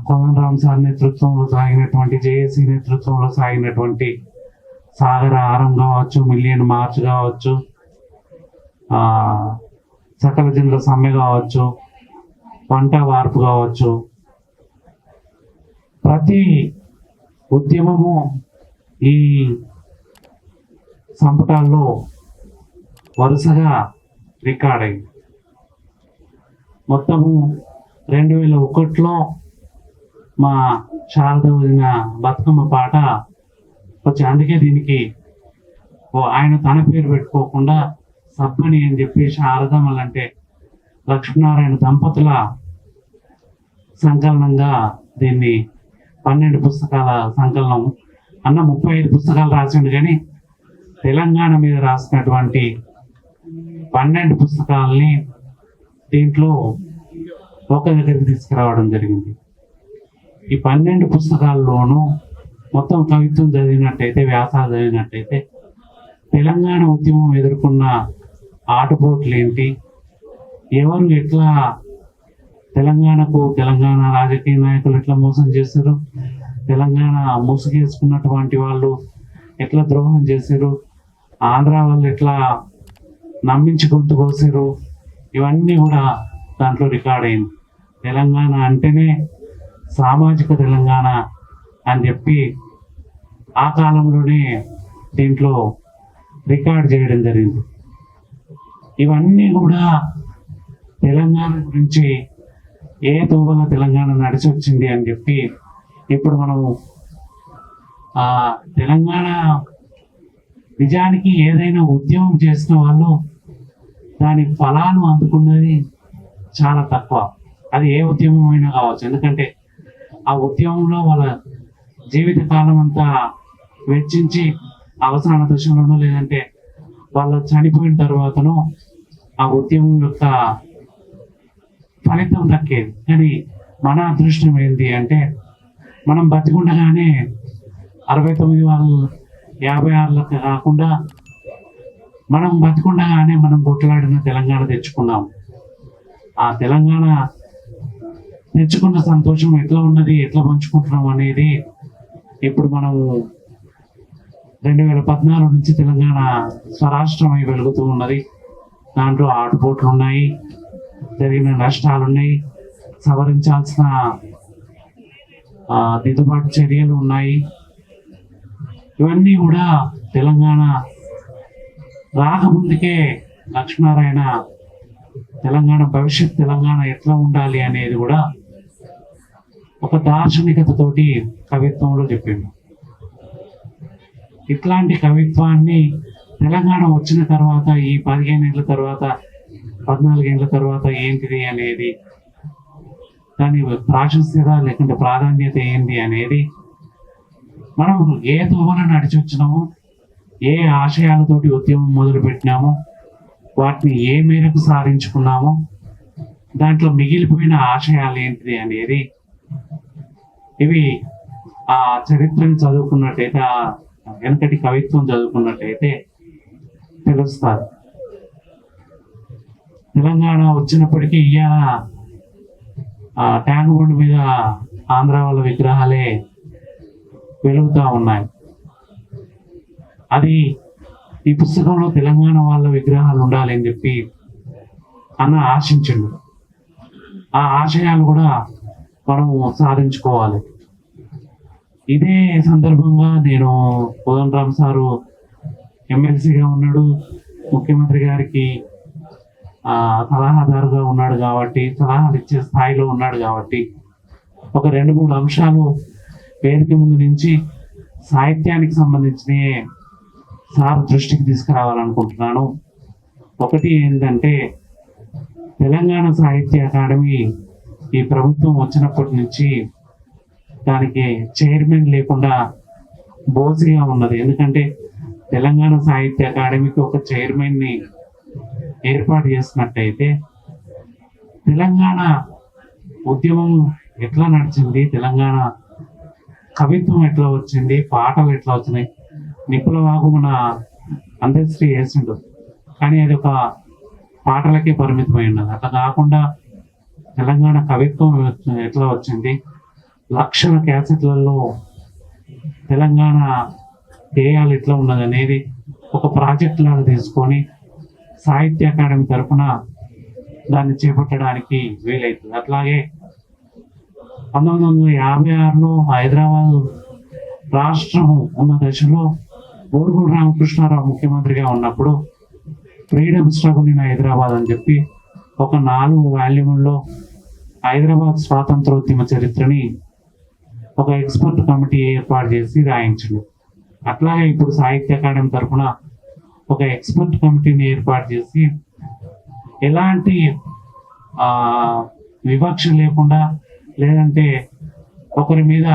Speaker 5: కోదండరామ్ సార్ నేతృత్వంలో సాగినటువంటి, జేఏసీ నేతృత్వంలో సాగినటువంటి సాగర హారం కావచ్చు, మిలియన్ మార్చ్ కావచ్చు, సకల జనుల సమ్మె కావచ్చు, పంట వార్పు కావచ్చు, ప్రతి ఉద్యమము ఈ సంపుటాల్లో వరుసగా రికార్డ్ అయింది. మొత్తము 2001లో మా శారద వదిన బతుకమ్మ పాట వచ్చి అందుకే దీనికి ఆయన తన పేరు పెట్టుకోకుండా సబ్బని అని చెప్పి శారదమ్మలు అంటే లక్ష్మీనారాయణ దంపతుల సంకలనంగా దీన్ని 12 పుస్తకాల సంకలనం అన్న 35 పుస్తకాలు రాసిండు, కానీ తెలంగాణ మీద రాసినటువంటి 12 పుస్తకాలని దీంట్లో ఒక దగ్గరికి తీసుకురావడం జరిగింది. ఈ 12 పుస్తకాల్లోనూ మొత్తం కవిత్వం చదివినట్టయితే, వ్యాసాలు చదివినట్టయితే తెలంగాణ ఉద్యమం ఎదుర్కొన్న ఆటుపోట్లు ఏంటి, ఎవరు ఎట్లా తెలంగాణ రాజకీయ నాయకులు ఎట్లా మోసం చేశారు, తెలంగాణ ముసుగేసుకున్నటువంటి వాళ్ళు ఎట్లా ద్రోహం చేశారు, ఆంధ్ర వాళ్ళు ఎట్లా నమ్మించి గొంతు కోసారు, ఇవన్నీ కూడా దాంట్లో రికార్డ్ అయింది. తెలంగాణ అంటేనే సామాజిక తెలంగాణ అని చెప్పి ఆ కాలంలోనే దీంట్లో రికార్డ్ చేయడం జరిగింది. ఇవన్నీ కూడా తెలంగాణ గురించి ఏ తోవల తెలంగాణ నడిచి వచ్చింది అని చెప్పి ఇప్పుడు మనం తెలంగాణ నిజానికి ఏదైనా ఉద్యమం చేసిన వాళ్ళు దాని ఫలాలు అందుకున్నది చాలా తక్కువ. అది ఏ ఉద్యమం అయినా కావచ్చు, ఎందుకంటే ఆ ఉద్యమంలో వాళ్ళ జీవిత కాలం అంతా వెచ్చించి అవసాన దశలోనో లేదంటే వాళ్ళు చనిపోయిన తర్వాతనో ఆ ఉద్యమం యొక్క ఫలితం దక్కేది. కానీ మన అదృష్టం ఏంటి అంటే మనం బతికుండగానే 69 వాళ్ళు 56 కాకుండా మనం బతికుండగానే మనం కొట్లాడిన తెలంగాణ తెచ్చుకున్నాం. ఆ తెలంగాణ తెచ్చుకున్న సంతోషం ఎట్లా ఉన్నది, ఎట్లా పంచుకుంటున్నాం అనేది ఇప్పుడు మనం 2014 నుంచి తెలంగాణ స్వరాష్ట్రమై వెలుగుతూ ఉన్నది. దాంట్లో ఆటుపోట్లు ఉన్నాయి, జరిగిన నష్టాలు ఉన్నాయి, సవరించాల్సిన దిద్దుబాటు చర్యలు ఉన్నాయి. ఇవన్నీ కూడా తెలంగాణ రాకముందుకే లక్ష్మీనారాయణ తెలంగాణ భవిష్యత్ తెలంగాణ ఎట్లా ఉండాలి అనేది కూడా ఒక దార్శనికతతోటి కవిత్వంలో చెప్పిండు. ఇట్లాంటి కవిత్వాన్ని తెలంగాణ వచ్చిన తర్వాత ఈ 15 ఏళ్ళ తర్వాత 14 ఏళ్ళ తర్వాత ఏంటిది అనేది, దాని ప్రాశస్త్యత లేకుంటే ప్రాధాన్యత ఏంది అనేది మనం ఏ దోవన నడిచి వచ్చినామో, ఏ ఆశయాలతోటి ఉద్యమం మొదలు పెట్టినామో, వాటిని ఏ మేరకు సాధించుకున్నామో, దాంట్లో మిగిలిపోయిన ఆశయాలు ఏంటిది అనేది ఇవి ఆ చరిత్రను చదువుకున్నట్టయితే, ఆ వెనకటి కవిత్వం చదువుకున్నట్టయితే తెలుస్తారు. తెలంగాణ వచ్చినప్పటికీ ఇవాళ ట్యాంక్ బండ్ మీద ఆంధ్ర వాళ్ళ విగ్రహాలే వెలుగుతూ ఉన్నాయి. అది ఈ పుస్తకంలో తెలంగాణ వాళ్ళ విగ్రహాలు ఉండాలి అని చెప్పి అన్న ఆశించిండు. ఆ ఆశయాలు కూడా మనం సాధించుకోవాలి. ఇదే సందర్భంగా నేను కోదండరామ్ సారు ఎమ్మెల్సీగా ఉన్నాడు, ముఖ్యమంత్రి గారికి సలహాదారుగా ఉన్నాడు కాబట్టి, సలహాలు ఇచ్చే స్థాయిలో ఉన్నాడు కాబట్టి ఒక 2-3 అంశాలు వేదిక ముందు నుంచి సాహిత్యానికి సంబంధించిన సార్ దృష్టికి తీసుకురావాలనుకుంటున్నాను. ఒకటి ఏంటంటే, తెలంగాణ సాహిత్య అకాడమీ ఈ ప్రభుత్వం వచ్చినప్పటి నుంచి దానికి చైర్మన్ లేకుండా బోసిగా ఉన్నది. ఎందుకంటే తెలంగాణ సాహిత్య అకాడమీకి ఒక చైర్మన్ని ఏర్పాటు చేసినట్టయితే తెలంగాణ ఉద్యమం ఎట్లా నడిచింది, తెలంగాణ కవిత్వం ఎట్లా వచ్చింది, పాటలు ఎట్లా వచ్చినాయి. నిపుల వాగు మన అంత్యశ్రీ వేసిండు, కానీ అది ఒక పాటలకే పరిమితమై ఉన్నది. అట్లా కాకుండా తెలంగాణ కవిత్వం ఎట్లా వచ్చింది, లక్షల క్యాసెట్లలో తెలంగాణ గేయాలు ఎట్లా ఉన్నది అనేది ఒక ప్రాజెక్ట్ లాగా తీసుకొని సాహిత్య అకాడమీ తరఫున దాన్ని చేపట్టడానికి వీలైతుంది. అట్లాగే 1956లో హైదరాబాద్ రాష్ట్రం ఉన్న దశలో బోరుగుడు రామకృష్ణారావు ముఖ్యమంత్రిగా ఉన్నప్పుడు ఫ్రీడమ్ స్ట్రగుల్ ఇన్ హైదరాబాద్ అని చెప్పి ఒక 4 వాల్యూముల్లో హైదరాబాద్ స్వాతంత్రోద్యమ చరిత్రని ఒక ఎక్స్పర్ట్ కమిటీ ఏర్పాటు చేసి రాయించిండు. అట్లాగే ఇప్పుడు సాహిత్య అకాడమీ తరఫున ఒక ఎక్స్పర్ట్ కమిటీని ఏర్పాటు చేసి ఎలాంటి వివక్ష లేకుండా, లేదంటే ఒకరి మీద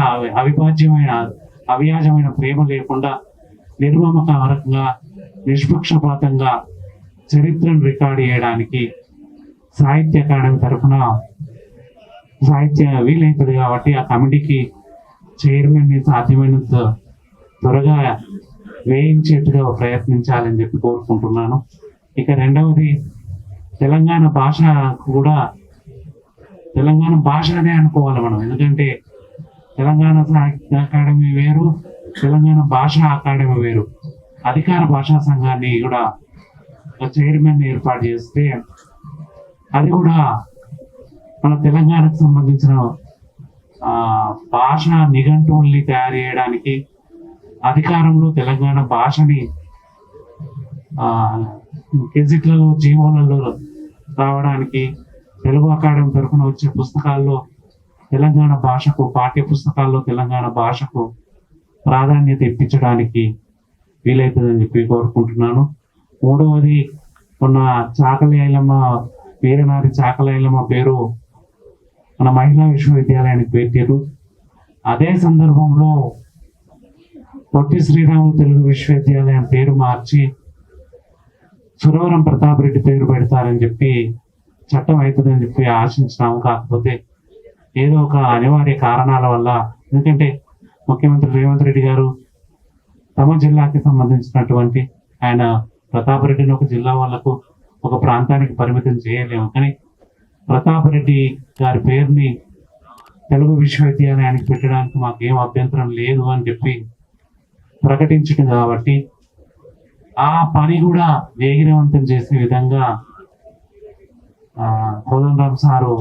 Speaker 5: అవ్యాజమైన ప్రేమ లేకుండా నిర్మమకారకంగా నిష్పక్షపాతంగా చరిత్రను రికార్డ్ చేయడానికి సాహిత్య అకాడమీ తరఫున సాహిత్య వీలైతుంది కాబట్టి ఆ కమిటీకి చైర్మన్ని సాధ్యమైనంత త్వరగా వేయించేట్టుగా ప్రయత్నించాలని చెప్పి కోరుకుంటున్నాను. ఇక రెండవది, తెలంగాణ భాష కూడా తెలంగాణ భాష అనే అనుకోవాలి మనం. ఎందుకంటే తెలంగాణ సాహిత్య అకాడమీ వేరు, తెలంగాణ భాషా అకాడమీ వేరు. అధికార భాషా సంఘాన్ని కూడా చైర్మన్ ఏర్పాటు చేస్తే అది కూడా మన తెలంగాణకు సంబంధించిన భాష నిఘంటువుల్ని తయారు చేయడానికి, అధికారంలో తెలంగాణ భాషని గెజిట్లలో జీవోలలో రావడానికి, తెలుగు అకాడమీ తరఫున వచ్చే పుస్తకాల్లో తెలంగాణ భాషకు, పాఠ్య పుస్తకాల్లో తెలంగాణ భాషకు ప్రాధాన్యత ఇప్పించడానికి వీలవుతుందని చెప్పి కోరుకుంటున్నాను. మూడవది, మొన్న చాకలి ఐలమ్మ, వీరనారి చాకలి ఐలమ్మ పేరు మన మహిళా విశ్వవిద్యాలయానికి పెట్టారు. అదే సందర్భంలో పొట్టి శ్రీరాములు తెలుగు విశ్వవిద్యాలయం పేరు మార్చి సురవరం ప్రతాప్ రెడ్డి పేరు పెడతారని చెప్పి చట్టం అవుతుందని చెప్పి ఆశించినాము. కాకపోతే ఏదో ఒక అనివార్య కారణాల వల్ల, ఎందుకంటే ముఖ్యమంత్రి రేవంత్ రెడ్డి గారు తమ జిల్లాకి సంబంధించినటువంటి ఆయన ప్రతాప్ రెడ్డిని ఒక జిల్లా వాళ్ళకు, ఒక ప్రాంతానికి పరిమితం చేయలేము, కానీ ప్రతాప్ రెడ్డి గారి పేరుని తెలుగు విశ్వవిద్యాలయానికి పెట్టడానికి మాకు ఏం అభ్యంతరం లేదు అని చెప్పి ప్రకటించడం కాబట్టి ఆ పని కూడా వేగిరవంతం చేసే విధంగా కోదండరామ్ సారు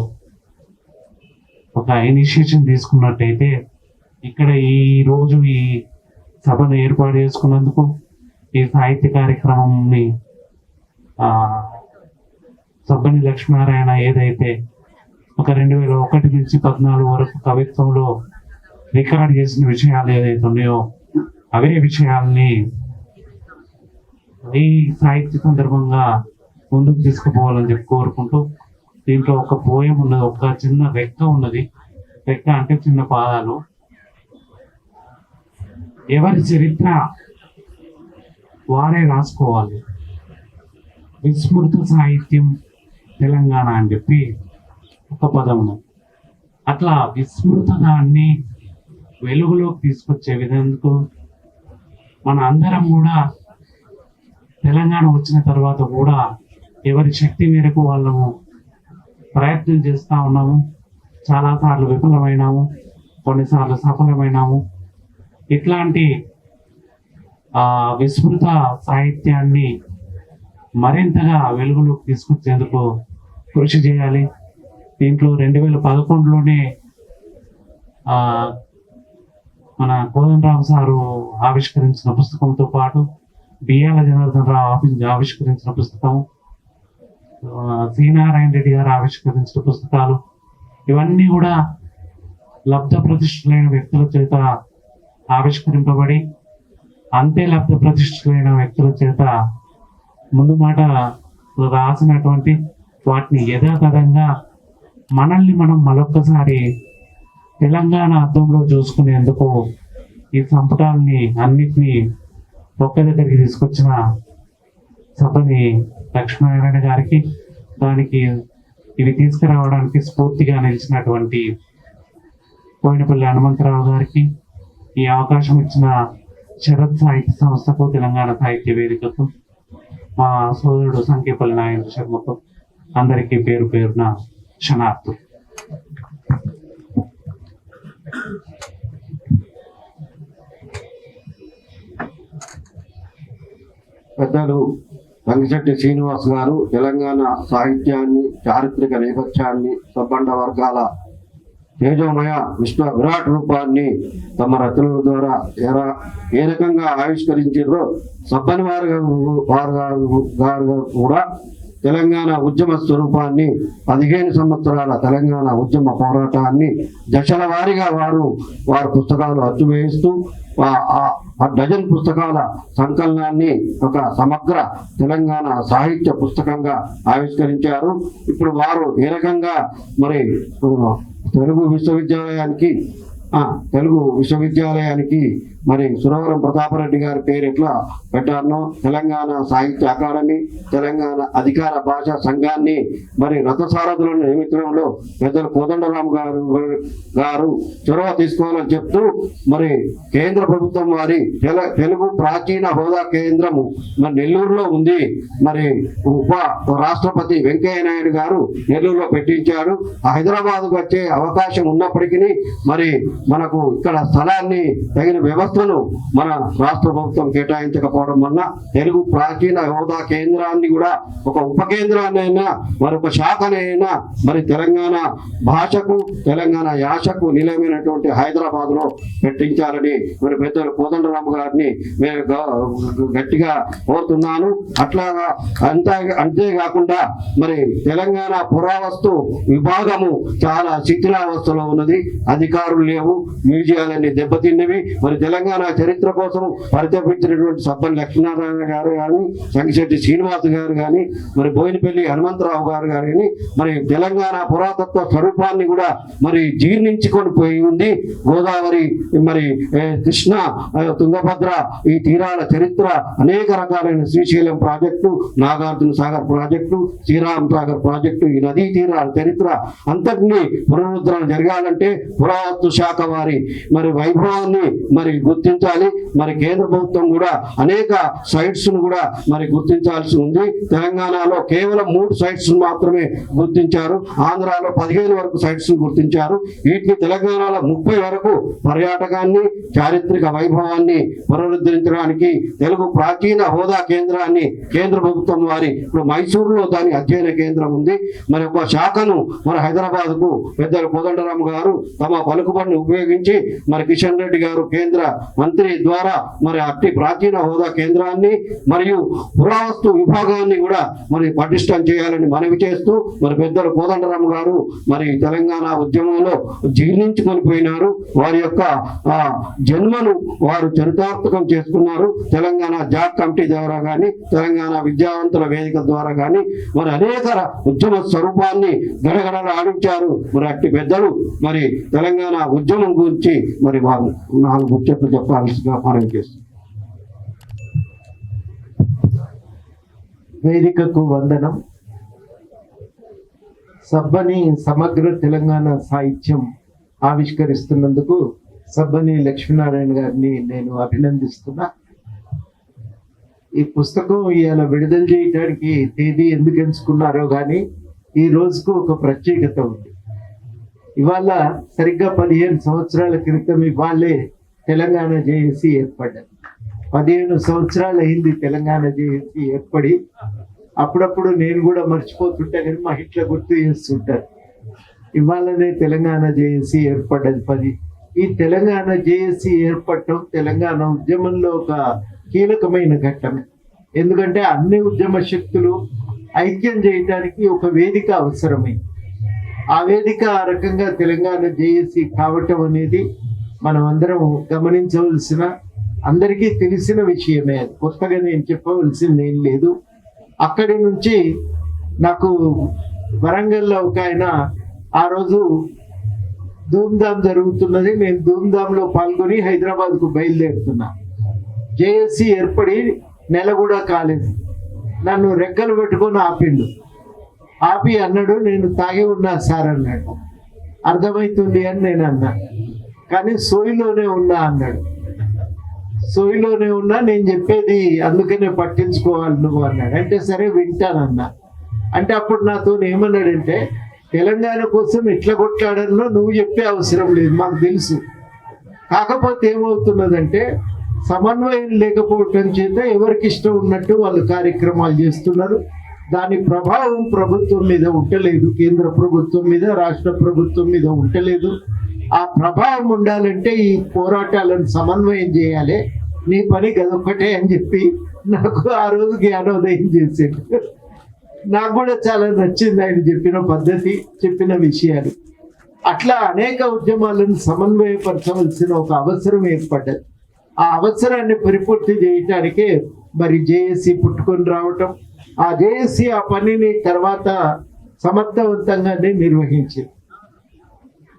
Speaker 5: ఒక ఇనిషియేషన్ తీసుకున్నట్టయితే ఇక్కడ ఈ రోజు ఈ సభను ఏర్పాటు చేసుకున్నందుకు, ఈ సాహిత్య కార్యక్రమంని సబ్బని లక్ష్మీనారాయణ ఏదైతే ఒక 2001 నుంచి 14 వరకు కవిత్వంలో రికార్డ్ చేసిన విషయాలు ఏదైతే ఉన్నాయో అవే విషయాల్ని ఈ సాహిత్య సందర్భంగా ముందుకు తీసుకుపోవాలని చెప్పి కోరుకుంటూ, దీంట్లో ఒక పోయం ఉన్నది, ఒక చిన్న రెక్క ఉన్నది. రెక్క అంటే చిన్న పాదాలు. ఎవరి చరిత్ర వారే రాసుకోవాలి, విస్మృత సాహిత్యం తెలంగాణ అని చెప్పి ఒక పదం ఉన్నది. అట్లా విస్మృతదాన్ని వెలుగులోకి తీసుకొచ్చే విధంగా మన అందరం కూడా తెలంగాణ వచ్చిన తర్వాత కూడా ఎవరి శక్తి మేరకు వాళ్ళము ప్రయత్నం చేస్తూ ఉన్నాము. చాలాసార్లు విఫలమైనాము, కొన్నిసార్లు సఫలమైనాము. ఇట్లాంటి విస్మృత సాహిత్యాన్ని మరింతగా వెలుగులోకి తీసుకొచ్చేందుకు కృషి చేయాలి. దీంట్లో 2011లోనే మన కోదండరామ్ సారు ఆవిష్కరించిన పుస్తకంతో పాటు బియ్యాల జనార్దన్ రావు ఆవిష్కరించిన పుస్తకం, శ్రీనారాయణ రెడ్డి గారు ఆవిష్కరించిన పుస్తకాలు, ఇవన్నీ కూడా లబ్ధ ప్రతిష్ఠులైన వ్యక్తుల చేత ఆవిష్కరింపబడి, అంతే లబ్ధ ప్రతిష్ఠులైన వ్యక్తుల చేత ముందు మాట రాసినటువంటి వాటిని యథాతథంగా మనల్ని మనం మరొక్కసారి తెలంగాణ అర్థంలో చూసుకునేందుకు ఈ సంపుటాలని అన్నిటినీ ఒక్క దగ్గరికి తీసుకొచ్చిన సభని లక్ష్మీనారాయణ గారికి, దానికి ఇవి తీసుకురావడానికి స్ఫూర్తిగా నిలిచినటువంటి కోయినపల్లి హనుమంతరావు గారికి, ఈ అవకాశం ఇచ్చిన శరత్ సాహిత్య సంస్థకు, తెలంగాణ సాహిత్య వేదికకు, మా సోదరుడు సంకేపల్లి నాగేంద్ర శర్మకు అందరికీ పేరు పేరున క్షణార్థులు.
Speaker 2: పెద్దలు రంగిశెట్టి శ్రీనివాస్ గారు తెలంగాణ సాహిత్యాన్ని, చారిత్రక నేపథ్యాన్ని, సబ్బండ వర్గాల తేజోమయ విరాట్ రూపాన్ని తమ రచనల ద్వారా ఏ రకంగా ఆవిష్కరించారో సబ్బని వారు గారు కూడా తెలంగాణ ఉద్యమ స్వరూపాన్ని 15 సంవత్సరాల తెలంగాణ ఉద్యమ పోరాటాన్ని దశల వారీగా వారు పుస్తకాలు అచ్చువేస్తూ ఆ డజన్ పుస్తకాల సంకలనాన్ని ఒక సమగ్ర తెలంగాణ సాహిత్య పుస్తకంగా ఆవిష్కరించారు. ఇప్పుడు వారు ఏ రకంగా మరి తెలుగు విశ్వవిద్యాలయానికి మరి సురవరం ప్రతాపరెడ్డి గారి పేరు ఎట్లా పెట్టారనో, తెలంగాణ సాహిత్య అకాడమీ, తెలంగాణ అధికార భాషా సంఘాన్ని మరి రథసారథులను నియమించడంలో పెద్దలు కోదండరామ్ గారు చొరవ తీసుకోవాలని చెప్తూ మరి కేంద్ర ప్రభుత్వం వారి తెలుగు ప్రాచీన హోదా కేంద్రము మరి నెల్లూరులో ఉంది. మరి ఉప రాష్ట్రపతి వెంకయ్య నాయుడు గారు నెల్లూరులో పెట్టించాడు. హైదరాబాద్కు వచ్చే అవకాశం ఉన్నప్పటికీ మరి మనకు ఇక్కడ స్థలాన్ని తగిన వ్యవస్థను మన రాష్ట్ర ప్రభుత్వం కేటాయించకపోవడం వల్ల తెలుగు ప్రాచీన హోదా కేంద్రాన్ని కూడా ఒక ఉప కేంద్రాన్నైనా మరొక శాఖనైనా మరి తెలంగాణ భాషకు తెలంగాణ యాసకు నిలయమైనటువంటి హైదరాబాద్ లో పెట్టించాలని మరి పెద్దలు కోదండరామ్ గారిని నేను గట్టిగా కోరుతున్నాను. అట్లాగా అంతేకాకుండా మరి తెలంగాణ పురావస్తు విభాగము చాలా శిథిలావస్థలో ఉన్నది. అధికారులు లేవు, మ్యూజియాలన్నీ దెబ్బతిన్నవి. మరి తెలంగాణ చరిత్ర కోసం పరితపించినటువంటి సబ్బన్ లక్ష్మీనారాయణ గారు కానీ, సంగిశెట్టి శ్రీనివాస్ గారు కానీ, మరి బోయినపల్లి హనుమంతరావు గారు కానీ మరి తెలంగాణ పురాతత్వ స్వరూపాన్ని కూడా మరి జీర్ణించుకొని పోయి ఉంది. గోదావరి, మరి కృష్ణ, తుంగభద్ర ఈ తీరాల చరిత్ర, అనేక రకాలైన Srisailam project, Nagarjuna Sagar project, Sriram Sagar project, ఈ నదీ తీరాల చరిత్ర అంతటినీ పునరుద్ధరణ జరగాలంటే పురావస్తు శాఖ వారి మరి వైభవాన్ని మరి గుర్తించాలి. మరి కేంద్ర ప్రభుత్వం కూడా అనేక సైట్స్ ను కూడా మరి గుర్తించాల్సి ఉంది. తెలంగాణలో కేవలం 3 సైట్స్ మాత్రమే గుర్తించారు. ఆంధ్రాలో 15 వరకు సైట్స్ గుర్తించారు. వీటిని తెలంగాణలో 30 వరకు పర్యాటకాన్ని, చారిత్రక వైభవాన్ని పునరుద్ధరించడానికి తెలుగు ప్రాచీన హోదా కేంద్రాన్ని కేంద్ర ప్రభుత్వం వారి ఇప్పుడు మైసూరులో దాని అధ్యయన కేంద్రం ఉంది. మరి ఒక శాఖను మరి హైదరాబాద్ కు పెద్దలు కోదండరామ్ గారు తమ పలుకుబడిని ఉపయోగించి మరి కిషన్ రెడ్డి గారు కేంద్ర మంత్రి ద్వారా మరి అట్టి ప్రాచీన హోదా కేంద్రాన్ని మరియు పురావస్తు విభాగాన్ని కూడా మరి పటిష్టం చేయాలని మనవి చేస్తూ మరి పెద్దలు కోదండరామ్ గారు మరి తెలంగాణ ఉద్యమంలో జీర్ణించుకొని పోయినారు. వారి యొక్క జన్మను వారు చరితార్థకం చేసుకున్నారు. తెలంగాణ జాక్ కమిటీ ద్వారా కానీ, తెలంగాణ విద్యావంతుల వేదిక ద్వారా కానీ మరి అనేక ఉద్యమ స్వరూపాన్ని గడగడలాడించారు. మరి అట్టి పెద్దలు మరి తెలంగాణ ఉద్యమం గురించి మరి వారు 4 ముచ్చట్లు చెప్పాల్సిగా మనం చేస్తాం.
Speaker 6: వేదికకు వందనం. సబ్బని సమగ్ర తెలంగాణ సాహిత్యం ఆవిష్కరిస్తున్నందుకు సబ్బని లక్ష్మీనారాయణ గారిని నేను అభినందిస్తున్నా. ఈ పుస్తకం ఇవాళ విడుదల చేయడానికి తేదీ ఎందుకు ఎంచుకున్నారో కానీ ఈ రోజుకు ఒక ప్రత్యేకత ఉంది. ఇవాళ సరిగ్గా 15 సంవత్సరాల క్రితం ఇవాళే తెలంగాణ జేఏసీ ఏర్పడ్డారు. 15 సంవత్సరాలు అయింది తెలంగాణ జేఏసీ ఏర్పడి. అప్పుడప్పుడు నేను కూడా మర్చిపోతుంటా కానీ మా ఇట్లా గుర్తు చేస్తుంటారు. ఇవాళనే తెలంగాణ జేఏసీ ఏర్పడ్డది. ఈ తెలంగాణ జేఏసీ ఏర్పడటం తెలంగాణ ఉద్యమంలో ఒక కీలకమైన ఘట్టమే. ఎందుకంటే అన్ని ఉద్యమ శక్తులు ఐక్యం చేయడానికి ఒక వేదిక అవసరమైంది. ఆ వేదిక ఆ రకంగా తెలంగాణ జేఏసీ కావటం అనేది మనం అందరం గమనించవలసిన, అందరికీ తెలిసిన విషయమే. అది కొత్తగా నేను చెప్పవలసింది ఏం లేదు. అక్కడి నుంచి నాకు వరంగల్లో ఒక ఆయన ఆ రోజు ధూమ్ధామ్ జరుగుతున్నది, నేను ధూమ్ధామ్లో పాల్గొని హైదరాబాద్కు బయలుదేరుతున్నా. జేఏసీ ఏర్పడి నెల కూడా కాలేదు. నన్ను రెక్కలు పెట్టుకొని ఆపిండు. ఆపి అన్నాడు, నేను తాగి ఉన్నా సార్ అన్నాడు. అర్థమవుతుంది అని నేను అన్నా, కానీ సోయిలోనే ఉన్నా అన్నాడు. సోయిలోనే ఉన్నా, నేను చెప్పేది అందుకనే పట్టించుకోవాలి నువ్వు అన్నాడు. అంటే సరే వింటానన్నా. అంటే అప్పుడు నాతో ఏమన్నాడంటే, తెలంగాణ కోసం ఎట్లా కొట్లాడన్నో నువ్వు చెప్పే అవసరం లేదు, మాకు తెలుసు. కాకపోతే ఏమవుతున్నదంటే సమన్వయం లేకపోవటం చేత ఎవరికి ఇష్టం ఉన్నట్టు వాళ్ళు కార్యక్రమాలు చేస్తున్నారు. దాని ప్రభావం ప్రభుత్వం మీద ఉండలేదు, కేంద్ర ప్రభుత్వం మీద, రాష్ట్ర ప్రభుత్వం మీద ఉండలేదు. ఆ ప్రభావం ఉండాలంటే ఈ పోరాటాలను సమన్వయం చేయాలి, నీ పని గదొక్కటే అని చెప్పి నాకు ఆ రోజు జ్ఞానోదయం చేసాడు. నాకు కూడా చాలా నచ్చింది ఆయన చెప్పిన పద్ధతి, చెప్పిన విషయాలు. అట్లా అనేక ఉద్యమాలను సమన్వయపరచవలసిన ఒక అవసరం ఏర్పడ్డది. ఆ అవసరాన్ని పరిపూర్తి చేయటానికే మరి జేఏసీ పుట్టుకొని రావటం, ఆ జేఏసీ ఆ పనిని తర్వాత సమర్థవంతంగానే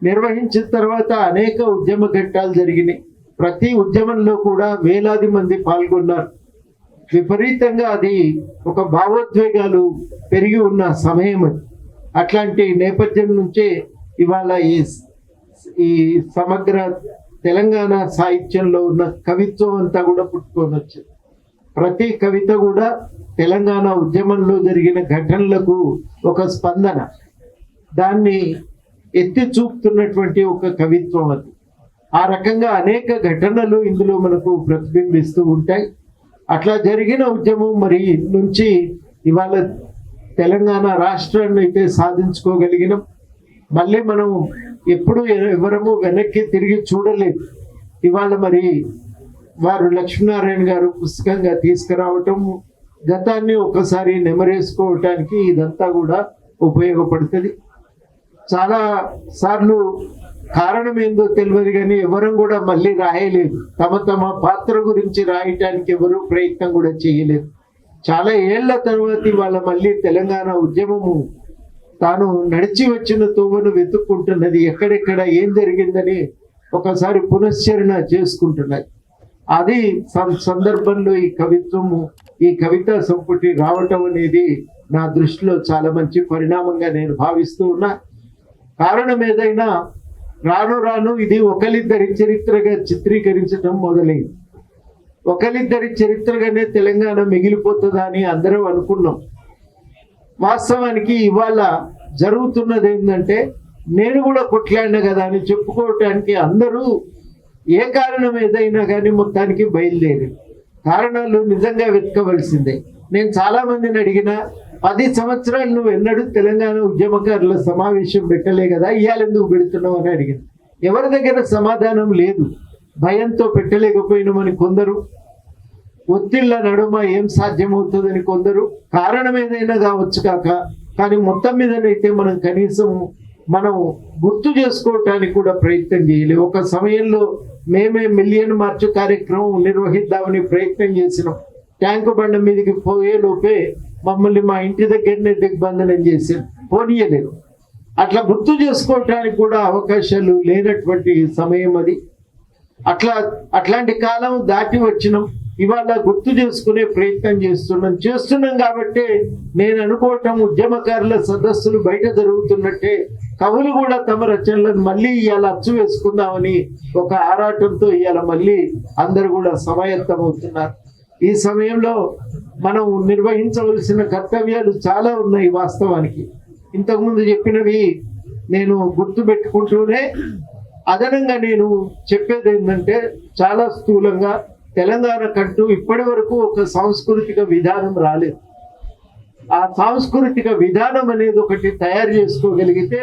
Speaker 6: నిర్వహించిన తర్వాత అనేక ఉద్యమ ఘట్టాలు జరిగినాయి. ప్రతి ఉద్యమంలో కూడా వేలాది మంది పాల్గొన్నారు. విపరీతంగా అది ఒక భావోద్వేగాలు పెరిగి ఉన్న సమయం అది. అట్లాంటి నేపథ్యం నుంచే ఇవాళ ఈ సమగ్ర తెలంగాణ సాహిత్యంలో ఉన్న కవిత్వం అంతా కూడా పుట్టుకొని వచ్చింది. ప్రతి కవిత కూడా తెలంగాణ ఉద్యమంలో జరిగిన ఘటనలకు ఒక స్పందన, దాన్ని ఎత్తి చూపుతున్నటువంటి ఒక కవిత్వం అది. ఆ రకంగా అనేక ఘటనలు ఇందులో మనకు ప్రతిబింబిస్తూ ఉంటాయి. అట్లా జరిగిన ఉద్యమం మరి నుంచి ఇవాళ తెలంగాణ రాష్ట్రాన్ని అయితే సాధించుకోగలిగినాం. మళ్ళీ మనం ఎప్పుడు ఎవరము వెనక్కి తిరిగి చూడలేదు. ఇవాళ మరి వారు లక్ష్మీనారాయణ గారు పుస్తకంగా తీసుకురావటం, గతాన్ని ఒకసారి నెమరేసుకోవటానికి ఇదంతా కూడా ఉపయోగపడుతుంది. చాలా సార్లు కారణం ఏందో తెలియదు కానీ ఎవరం కూడా మళ్ళీ రాయలేదు. తమ పాత్ర గురించి రాయటానికి ఎవరు ప్రయత్నం కూడా చేయలేదు. చాలా ఏళ్ల తర్వాత ఇవాళ మళ్ళీ తెలంగాణ ఉద్యమము తాను నడిచి వచ్చిన తోవను వెతుక్కుంటున్నది. ఎక్కడెక్కడ ఏం జరిగిందని ఒకసారి పునశ్చరణ చేసుకుంటున్నది. అది సందర్భంలో ఈ కవితా సంపుటి రావటం అనేది నా దృష్టిలో చాలా మంచి పరిణామంగా నేను భావిస్తూ ఉన్నా. కారణం ఏదైనా రాను ఇది ఒకరిద్దరి చరిత్రగా చిత్రీకరించడం మొదలైంది. ఒకరిద్దరి చరిత్రగానే తెలంగాణ మిగిలిపోతుందా అని అందరం అనుకున్నాం. వాస్తవానికి ఇవాళ జరుగుతున్నది ఏంటంటే, నేను కూడా కొట్లాడిన కదా అని చెప్పుకోవటానికి అందరూ ఏ కారణం ఏదైనా కానీ మొత్తానికి బయలుదేరి కారణాలు నిజంగా వెతకవలసిందే. నేను చాలా మందిని అడిగిన 10 సంవత్సరాలు నువ్వు ఎన్నడూ తెలంగాణ ఉద్యమకారుల సమావేశం పెట్టలే కదా, ఇవాళ ఎందుకు పెడుతున్నావు అని అడిగిన. ఎవరి దగ్గర సమాధానం లేదు. భయంతో పెట్టలేకపోయినామని కొందరు, ఒత్తిళ్ల నడుమ ఏం సాధ్యమవుతుందని కొందరు, కారణం ఏదైనా కావచ్చు కాక, కానీ మొత్తం మీదనైతే మనం కనీసం మనం గుర్తు చేసుకోవటానికి కూడా ప్రయత్నం చేయలేదు. ఒక సమయంలో మేమే మిలియన్ మార్చ్ కార్యక్రమం నిర్వహిద్దామని ప్రయత్నం చేసినాం. ట్యాంకు బండ మీదకి పోయేలోపే మమ్మల్ని మా ఇంటి దగ్గరనే దిగ్బంధనం చేసి పోనీయలేదు. అట్లా గుర్తు చేసుకోవటానికి కూడా అవకాశాలు లేనటువంటి సమయం అది. అట్లాంటి కాలం దాటి వచ్చినాం. ఇవాళ గుర్తు చేసుకునే ప్రయత్నం చేస్తున్నాం కాబట్టి నేను అనుకోవటం, ఉద్యమకారుల సదస్సులు బయట జరుగుతున్నట్టే కవులు కూడా తమ రచనలను మళ్ళీ ఇవాళ అచ్చు వేసుకుందామని ఒక ఆరాటంతో ఇవాళ మళ్ళీ అందరు కూడా సమాయత్తమవుతున్నారు. ఈ సమయంలో మనం నిర్వహించవలసిన కర్తవ్యాలు చాలా ఉన్నాయి. వాస్తవానికి ఇంతకుముందు చెప్పినవి నేను గుర్తు పెట్టుకుంటూనే అదనంగా నేను చెప్పేది ఏంటంటే, చాలా స్థూలంగా తెలంగాణ కంటూ ఇప్పటి వరకు ఒక సాంస్కృతిక విధానం రాలేదు. ఆ సాంస్కృతిక విధానం అనేది ఒకటి తయారు చేసుకోగలిగితే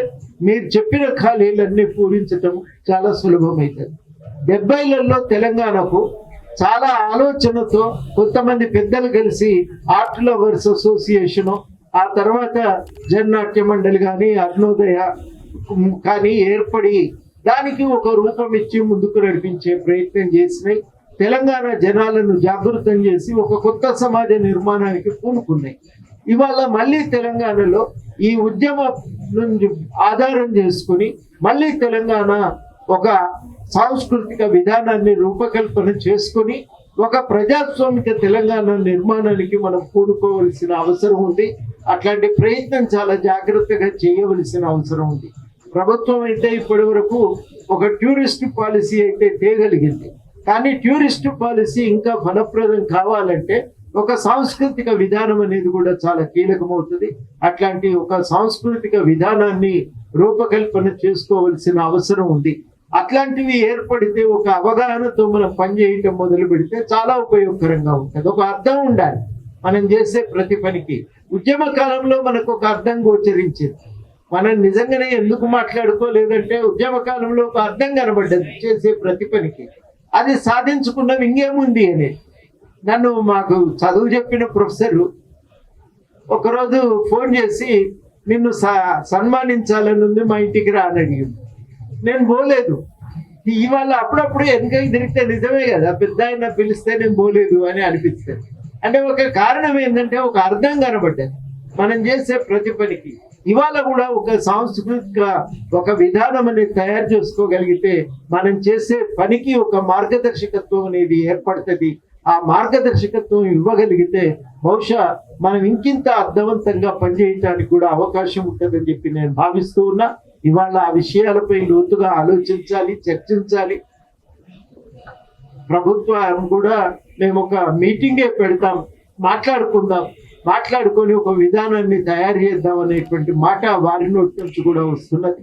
Speaker 6: మీరు చెప్పిన ఖాళీలన్నీ పూరించటం చాలా సులభమవుతుంది. 70లలో తెలంగాణకు చాలా ఆలోచనతో కొంతమంది పెద్దలు కలిసి ఆర్ట్ లవర్స్ అసోసియేషన్, ఆ తర్వాత జననాట్య మండలి కానీ అరుణోదయ కానీ ఏర్పడి దానికి ఒక రూపం ఇచ్చి ముందుకు నడిపించే ప్రయత్నం చేసినాయి. తెలంగాణ జనాలను జాగృతం చేసి ఒక కొత్త సమాజ నిర్మాణానికి పూనుకున్నాయి. ఇవాళ మళ్ళీ తెలంగాణలో ఈ ఉద్యమం నుంచి ఆధారం చేసుకుని మళ్ళీ తెలంగాణ ఒక సాంస్కృతిక విధానాన్ని రూపకల్పన చేసుకుని ఒక ప్రజాస్వామిక తెలంగాణ నిర్మాణానికి మనం పూనుకోవలసిన అవసరం ఉంది. అట్లాంటి ప్రయత్నం చాలా జాగ్రత్తగా చేయవలసిన అవసరం ఉంది. ప్రభుత్వం అయితే ఇప్పటి వరకు ఒక టూరిస్ట్ పాలసీ అయితే తేగలిగింది. కానీ టూరిస్ట్ పాలసీ ఇంకా ఫలప్రదం కావాలంటే ఒక సాంస్కృతిక విధానం అనేది కూడా చాలా కీలకమవుతుంది. అట్లాంటి ఒక సాంస్కృతిక విధానాన్ని రూపకల్పన చేసుకోవాల్సిన అవసరం ఉంది. అట్లాంటివి ఏర్పడితే ఒక అవగాహనతో మనం పనిచేయటం మొదలు పెడితే చాలా ఉపయోగకరంగా ఉంటుంది. ఒక అర్థం ఉండాలి మనం చేసే ప్రతి పనికి. ఉద్యమ కాలంలో మనకు ఒక అర్థం గోచరించింది. మనం నిజంగానే ఎందుకు మాట్లాడుకోలేదంటే ఉద్యమ కాలంలో ఒక అర్థం కనబడ్డది చేసే ప్రతి పనికి. అది సాధించుకున్నాం ఇంకేముంది అని. నన్ను మాకు చదువు చెప్పిన ప్రొఫెసరు ఒకరోజు ఫోన్ చేసి నిన్ను సన్మానించాలని ఉంది, మా ఇంటికి రా అని అడిగింది. నేను పోలేదు. ఇవాళ అప్పుడప్పుడు వెనకకి తిరిగితే నిజమే కదా, పెద్ద ఆయన పిలిస్తే నేను పోలేదు అని అనిపిస్తుంది. అంటే ఒక కారణం ఏంటంటే ఒక అర్థం కనబడ్డది మనం చేసే ప్రతి పనికి. ఇవాళ కూడా ఒక సాంస్కృతిక ఒక విధానం అనేది తయారు చేసుకోగలిగితే మనం చేసే పనికి ఒక మార్గదర్శకత్వం అనేది ఏర్పడుతుంది. ఆ మార్గదర్శకత్వం ఇవ్వగలిగితే బహుశా మనం ఇంకింత అర్థవంతంగా పనిచేయడానికి కూడా అవకాశం ఉంటుందని చెప్పి నేను భావిస్తూ ఉన్నా. ఇవాళ ఆ విషయాలపై లోతుగా ఆలోచించాలి, చర్చించాలి. ప్రభుత్వం కూడా మేము ఒక మీటింగే పెడతాం, మాట్లాడుకుందాం, మాట్లాడుకొని ఒక విధానాన్ని తయారు చేద్దాం అనేటువంటి మాట వారి నోటి నుంచి కూడా వస్తున్నది.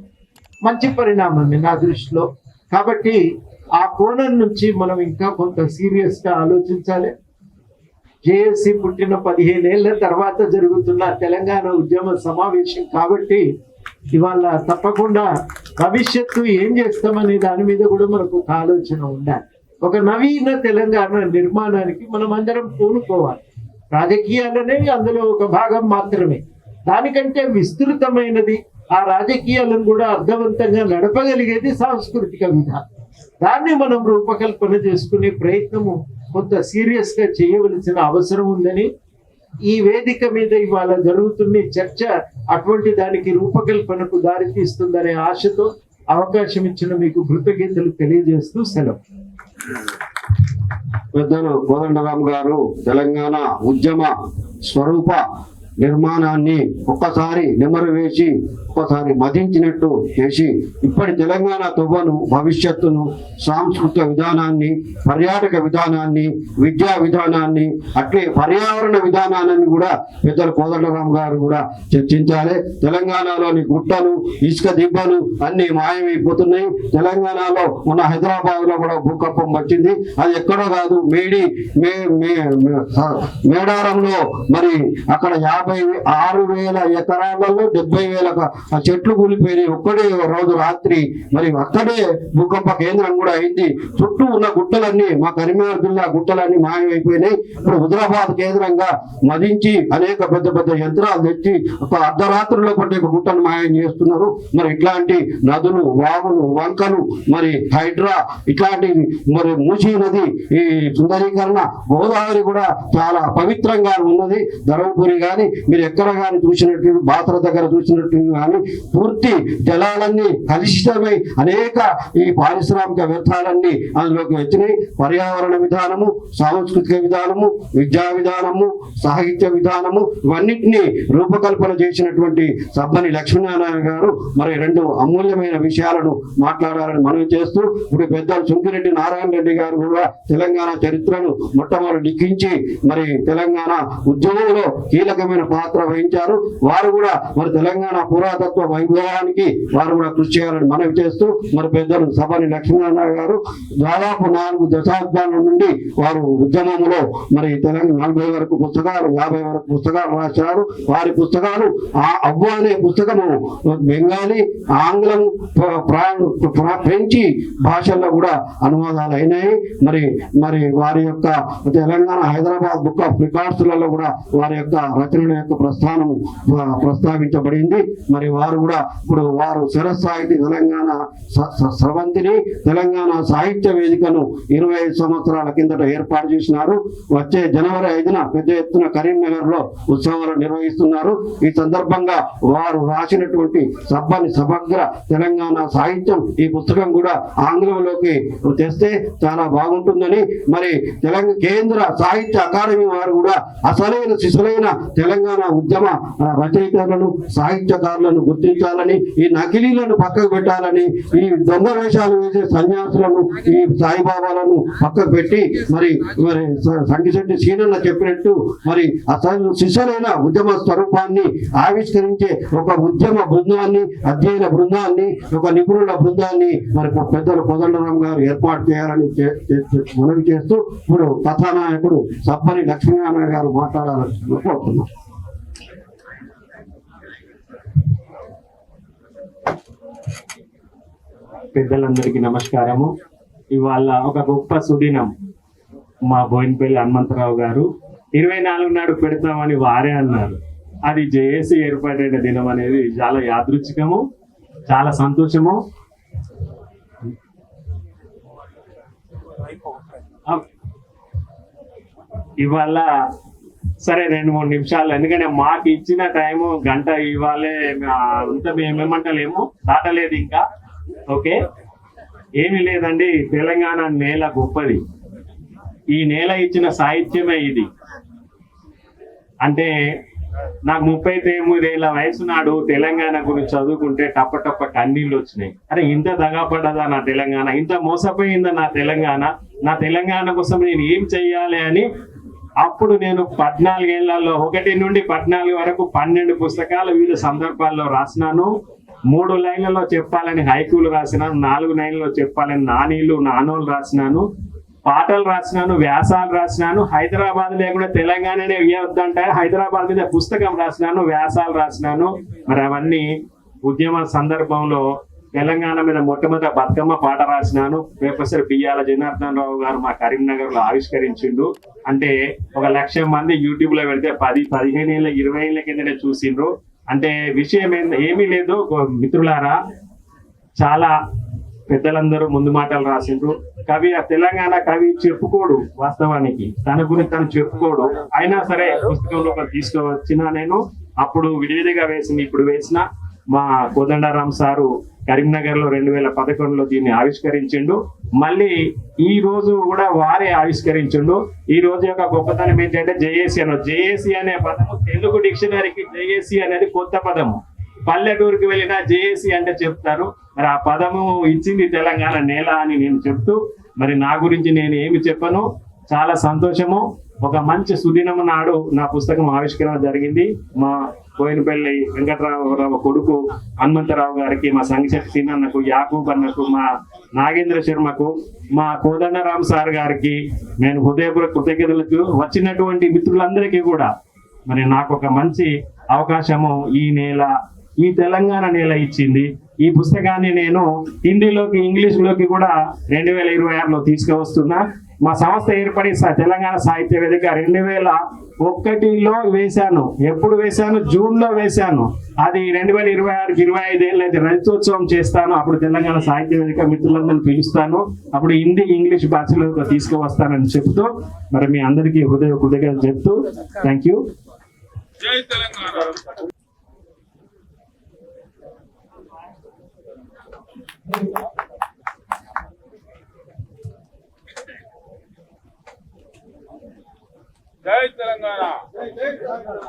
Speaker 6: మంచి పరిణామం నా దృష్టిలో. కాబట్టి ఆ కోణం నుంచి మనం ఇంకా కొంత సీరియస్గా ఆలోచించాలి. జేఏసీ పుట్టిన 15 ఏళ్ల తర్వాత జరుగుతున్న తెలంగాణ ఉద్యమ సమావేశం కాబట్టి ఇవాళ తప్పకుండా భవిష్యత్తు ఏం చేస్తామనే దాని మీద కూడా మనకు ఒక ఆలోచన ఉండాలి. ఒక నవీన తెలంగాణ నిర్మాణానికి మనం అందరం పూనుకోవాలి. రాజకీయాలు అనేవి అందులో ఒక భాగం మాత్రమే. దానికంటే విస్తృతమైనది, ఆ రాజకీయాలను కూడా అర్థవంతంగా నడపగలిగేది సాంస్కృతిక విధానం. దాన్ని మనం రూపకల్పన చేసుకునే ప్రయత్నము కొంత సీరియస్గా చేయవలసిన అవసరం ఉందని ఈ వేదిక మీద ఇవాళ జరుగుతున్న చర్చ అటువంటి దానికి రూపకల్పనకు దారితీస్తుందనే ఆశతో అవకాశం ఇచ్చిన మీకు కృతజ్ఞతలు తెలియజేస్తూ సెలవు.
Speaker 2: పెద్దలు కోదండరాం గారు తెలంగాణ ఉద్యమ స్వరూప నిర్మాణాన్ని ఒక్కసారి నెమరు వేసి ఒక్కసారి మదించినట్టు చేసి ఇప్పటి తెలంగాణ తువ్వను, భవిష్యత్తును, సాంస్కృతిక విధానాన్ని, పర్యాటక విధానాన్ని, విద్యా విధానాన్ని, అట్లే పర్యావరణ విధానాన్ని కూడా పెద్దలు కోదండరాం గారు కూడా చర్చించాలి. తెలంగాణలోని గుట్టలు, ఇసుక దిబ్బలు అన్ని మాయమైపోతున్నాయి. తెలంగాణలో మన హైదరాబాద్ లో కూడా భూకంపం వచ్చింది. అది ఎక్కడో కాదు, మేడారంలో మరి అక్కడ 56,000 ఎకరాలలో 70,000 చెట్లు కూలిపోయినాయి ఒక్కడే రోజు రాత్రి. మరి అక్కడే భూకంప కేంద్రం కూడా అయింది. చుట్టూ ఉన్న గుట్టలన్నీ, మా కరీంనగర్ జిల్లా గుట్టలన్నీ మాయమైపోయినాయి. ఇప్పుడు హుజరాబాద్ కేంద్రంగా మదించి అనేక పెద్ద పెద్ద యంత్రాలు తెచ్చి ఒక అర్ధరాత్రిలో పట్టే ఒక గుట్టను మాయం చేస్తున్నారు. మరి ఇట్లాంటి నదులు, వాగులు, వంకలు, మరి హైడ్రా, ఇట్లాంటి మరి మూసీ నది, ఈ సుందరీకరణ, గోదావరి కూడా చాలా పవిత్రంగా ఉన్నది. ధర్మపురి కానీ మీరు ఎక్కడ కానీ చూసినట్టు, బాత్ర దగ్గర చూసినట్టు కానీ పూర్తి జలాలన్నీ కలుషితమై అనేక ఈ పారిశ్రామిక వ్యర్థాలన్నీ అందులోకి వచ్చినాయి. పర్యావరణ విధానము, సాంస్కృతిక విధానము, విద్యా విధానము, సాహిత్య విధానము, ఇవన్నిటినీ రూపకల్పన చేసినటువంటి సబ్బని లక్ష్మీనారాయణ గారు మరి 2 అమూల్యమైన విషయాలను మాట్లాడాలని మనవి చేస్తూ, ఇప్పుడు పెద్దలు సుంకిరెడ్డి నారాయణ రెడ్డి గారు కూడా తెలంగాణ చరిత్రను మొట్టమొదటి లిఖించి మరి తెలంగాణ ఉద్యమంలో కీలకమైన పాత్ర వహించారు. వారు కూడా మరి తెలంగాణ పురాతత్వ వైభవానికి వారు కూడా కృషి చేయాలని మనవి చేస్తూ, మరి పెద్దలు సభని లక్ష్మీనారాయణ గారు దాదాపు 4 దశాబ్దాల నుండి వారు ఉద్యమంలో మరి తెలంగాణ 40 వరకు పుస్తకాలు, 50 వరకు పుస్తకాలు రాశారు. వారి పుస్తకాలు అవ్వ అనే పుస్తకము బెంగాలీ, ఆంగ్లం, ఫ్రెంచి భాషల్లో కూడా అనువాదాలు అయినాయి. మరి వారి యొక్క తెలంగాణ హైదరాబాద్ బుక్ ఆఫ్ రికార్డ్స్లలో కూడా వారి యొక్క రచనల యొక్క ప్రస్తావించబడింది. మరి వారు కూడా ఇప్పుడు వారు శిరస్థాయికి తెలంగాణ స్రవంతిని, తెలంగాణ సాహిత్య వేదికను 25 సంవత్సరాల కిందట ఏర్పాటు చేసినారు. వచ్చే జనవరి 5న పెద్ద ఎత్తున కరీంనగర్ లో ఉత్సవాలు నిర్వహిస్తున్నారు. ఈ సందర్భంగా వారు రాసినటువంటి సబ్బని సమగ్ర తెలంగాణ సాహిత్యం, ఈ పుస్తకం కూడా ఆంగ్లంలోకి తెస్తే చాలా బాగుంటుందని మరి కేంద్ర సాహిత్య అకాడమీ వారు కూడా అసలైన శిశులైన తెలంగాణ ఉద్యమ రచయితలను, సాహిత్యకారులను గుర్తించాలని, ఈ నకిలీలను పక్కకు పెట్టాలని, ఈ దొంగ వేషాలు వేసే సన్యాసులను, ఈ సాయిబాబాలను పక్కకు పెట్టి మరి సంగిశెట్టి సీనన్న చెప్పినట్టు మరి అసలు శిశులైన ఉద్యమ స్వరూపాన్ని ఆవిష్కరించే ఒక ఉద్యమ బృందాన్ని, అధ్యయన బృందాన్ని, ఒక నిపుణుల బృందాన్ని మరి పెద్దలు కోదండరాం గారు ఏర్పాటు చేయాలని మనవి చేస్తూ ఇప్పుడు కథానాయకుడు సబ్బని లక్ష్మీనారాయణ గారు మాట్లాడాలని కోరుతున్నాం.
Speaker 7: పెద్దలందరికీ నమస్కారము. ఇవాళ ఒక గొప్ప సుదినం. మా బోయినపల్లి హనుమంతరావు గారు 24 నాడు పెడతామని వారే అన్నారు. అది జేఏసీ ఏర్పడిన దినం అనేది చాలా యాదృచ్ఛికము, చాలా సంతోషము. ఇవాళ సరే 2-3 నిమిషాలు, ఎందుకంటే మాకు ఇచ్చిన టైము గంట ఇవ్వాలే, అంతా మేమేమంటలేము, దాటలేదు ఇంకా. ఓకే, ఏమీ లేదండి. తెలంగాణ నేల గొప్పది. ఈ నేల ఇచ్చిన సాహిత్యమే ఇది. అంటే నాకు 39 ఏళ్ళ వయసు నాడు తెలంగాణ గురించి చదువుకుంటే టప్ప కన్నీళ్ళు వచ్చినాయి. అరే, ఇంత దగాపడ్డదా నా తెలంగాణ, ఇంత మోసపోయిందా నా తెలంగాణ, నా తెలంగాణ కోసం నేను ఏం చెయ్యాలి అని అప్పుడు నేను 14 ఏళ్లలో 1 నుండి 14 వరకు 12 పుస్తకాలు వివిధ సందర్భాల్లో రాసినాను. 3 లైన్లలో చెప్పాలని హైకూలు రాసినాను, 4 లైన్లలో చెప్పాలని నానోలు రాసినాను, పాటలు రాసినాను, వ్యాసాలు రాసినాను. హైదరాబాద్ లేకుండా తెలంగాణనే ఇవ్వద్దంటే హైదరాబాద్ మీద పుస్తకం రాసినాను, వ్యాసాలు రాసినాను. మరి అవన్నీ ఉద్యమ సందర్భంలో తెలంగాణ మీద మొట్టమొదటి బతుకమ్మ పాట రాసినాను. ప్రొఫెసర్ బియ్యాల జనార్దన్ రావు గారు మా కరీంనగర్ లో ఆవిష్కరించిండు. అంటే 1,00,000 మంది యూట్యూబ్ లో పెడితే 10-15 ఏళ్ళ 20 ఏళ్ళ కిందనే చూసిండ్రు. అంటే విషయం ఏమీ లేదు మిత్రులారా, చాలా పెద్దలందరూ ముందు మాటలు రాసిండ్రు. తెలంగాణ కవి చెప్పుకోడు, వాస్తవానికి తన గురించి తను చెప్పుకోడు. అయినా సరే పుస్తకంలో తీసుకువచ్చిన నేను అప్పుడు విడివిడిగా వేసింది, ఇప్పుడు వేసిన మా కోదండరాం సారు కరీంనగర్ లో 2011లో దీన్ని ఆవిష్కరించిండు. మళ్ళీ ఈ రోజు కూడా వారే ఆవిష్కరించిండు. ఈ రోజు యొక్క గొప్పతనం ఏంటంటే జేఏసీ అనే పదము తెలుగు డిక్షనరీకి జేఏసీ అనేది కొత్త పదము. పల్లెటూరుకి వెళ్ళినా జేఏసీ అంటే చెప్తారు. మరి ఆ పదము ఇచ్చింది తెలంగాణ నేల అని నేను చెప్తూ, మరి నా గురించి నేను ఏమి చెప్పను. చాలా సంతోషము. ఒక మంచి సుదినము నాడు నా పుస్తకం ఆవిష్కరణ జరిగింది. మా కోయినపల్లి వెంకటరావు కొడుకు హనుమంతరావు గారికి, మా సంగిశెట్టి సీనన్నకు, యాకూబ్ అన్నకు, మా నాగేంద్ర శర్మకు, మా కోదండరాం సార్ గారికి నేను హృదయపూర్వక కృతజ్ఞతలకు, వచ్చినటువంటి మిత్రులందరికీ కూడా మరి నాకు ఒక మంచి అవకాశము ఈ తెలంగాణ నేల ఇచ్చింది. ఈ పుస్తకాన్ని నేను హిందీలోకి, ఇంగ్లీష్లోకి కూడా 2026లో తీసుకువస్తున్నా. మా సంస్థ ఏర్పడి తెలంగాణ సాహిత్య వేదిక 2001లో వేశాను. ఎప్పుడు వేశాను? జూన్లో వేశాను. అది 2026కి 25 ఏళ్ళు అయితే రజతోత్సవం చేస్తాను. అప్పుడు తెలంగాణ సాహిత్య వేదిక మిత్రులందరినీ పిలుస్తాను. అప్పుడు హిందీ, ఇంగ్లీష్ భాషలో తీసుకువస్తానని చెప్తూ మరి మీ అందరికీ కృతజ్ఞతలు చెప్తూ థ్యాంక్ యూ.
Speaker 8: జై తెలంగాణ. జై తెలంగాణ.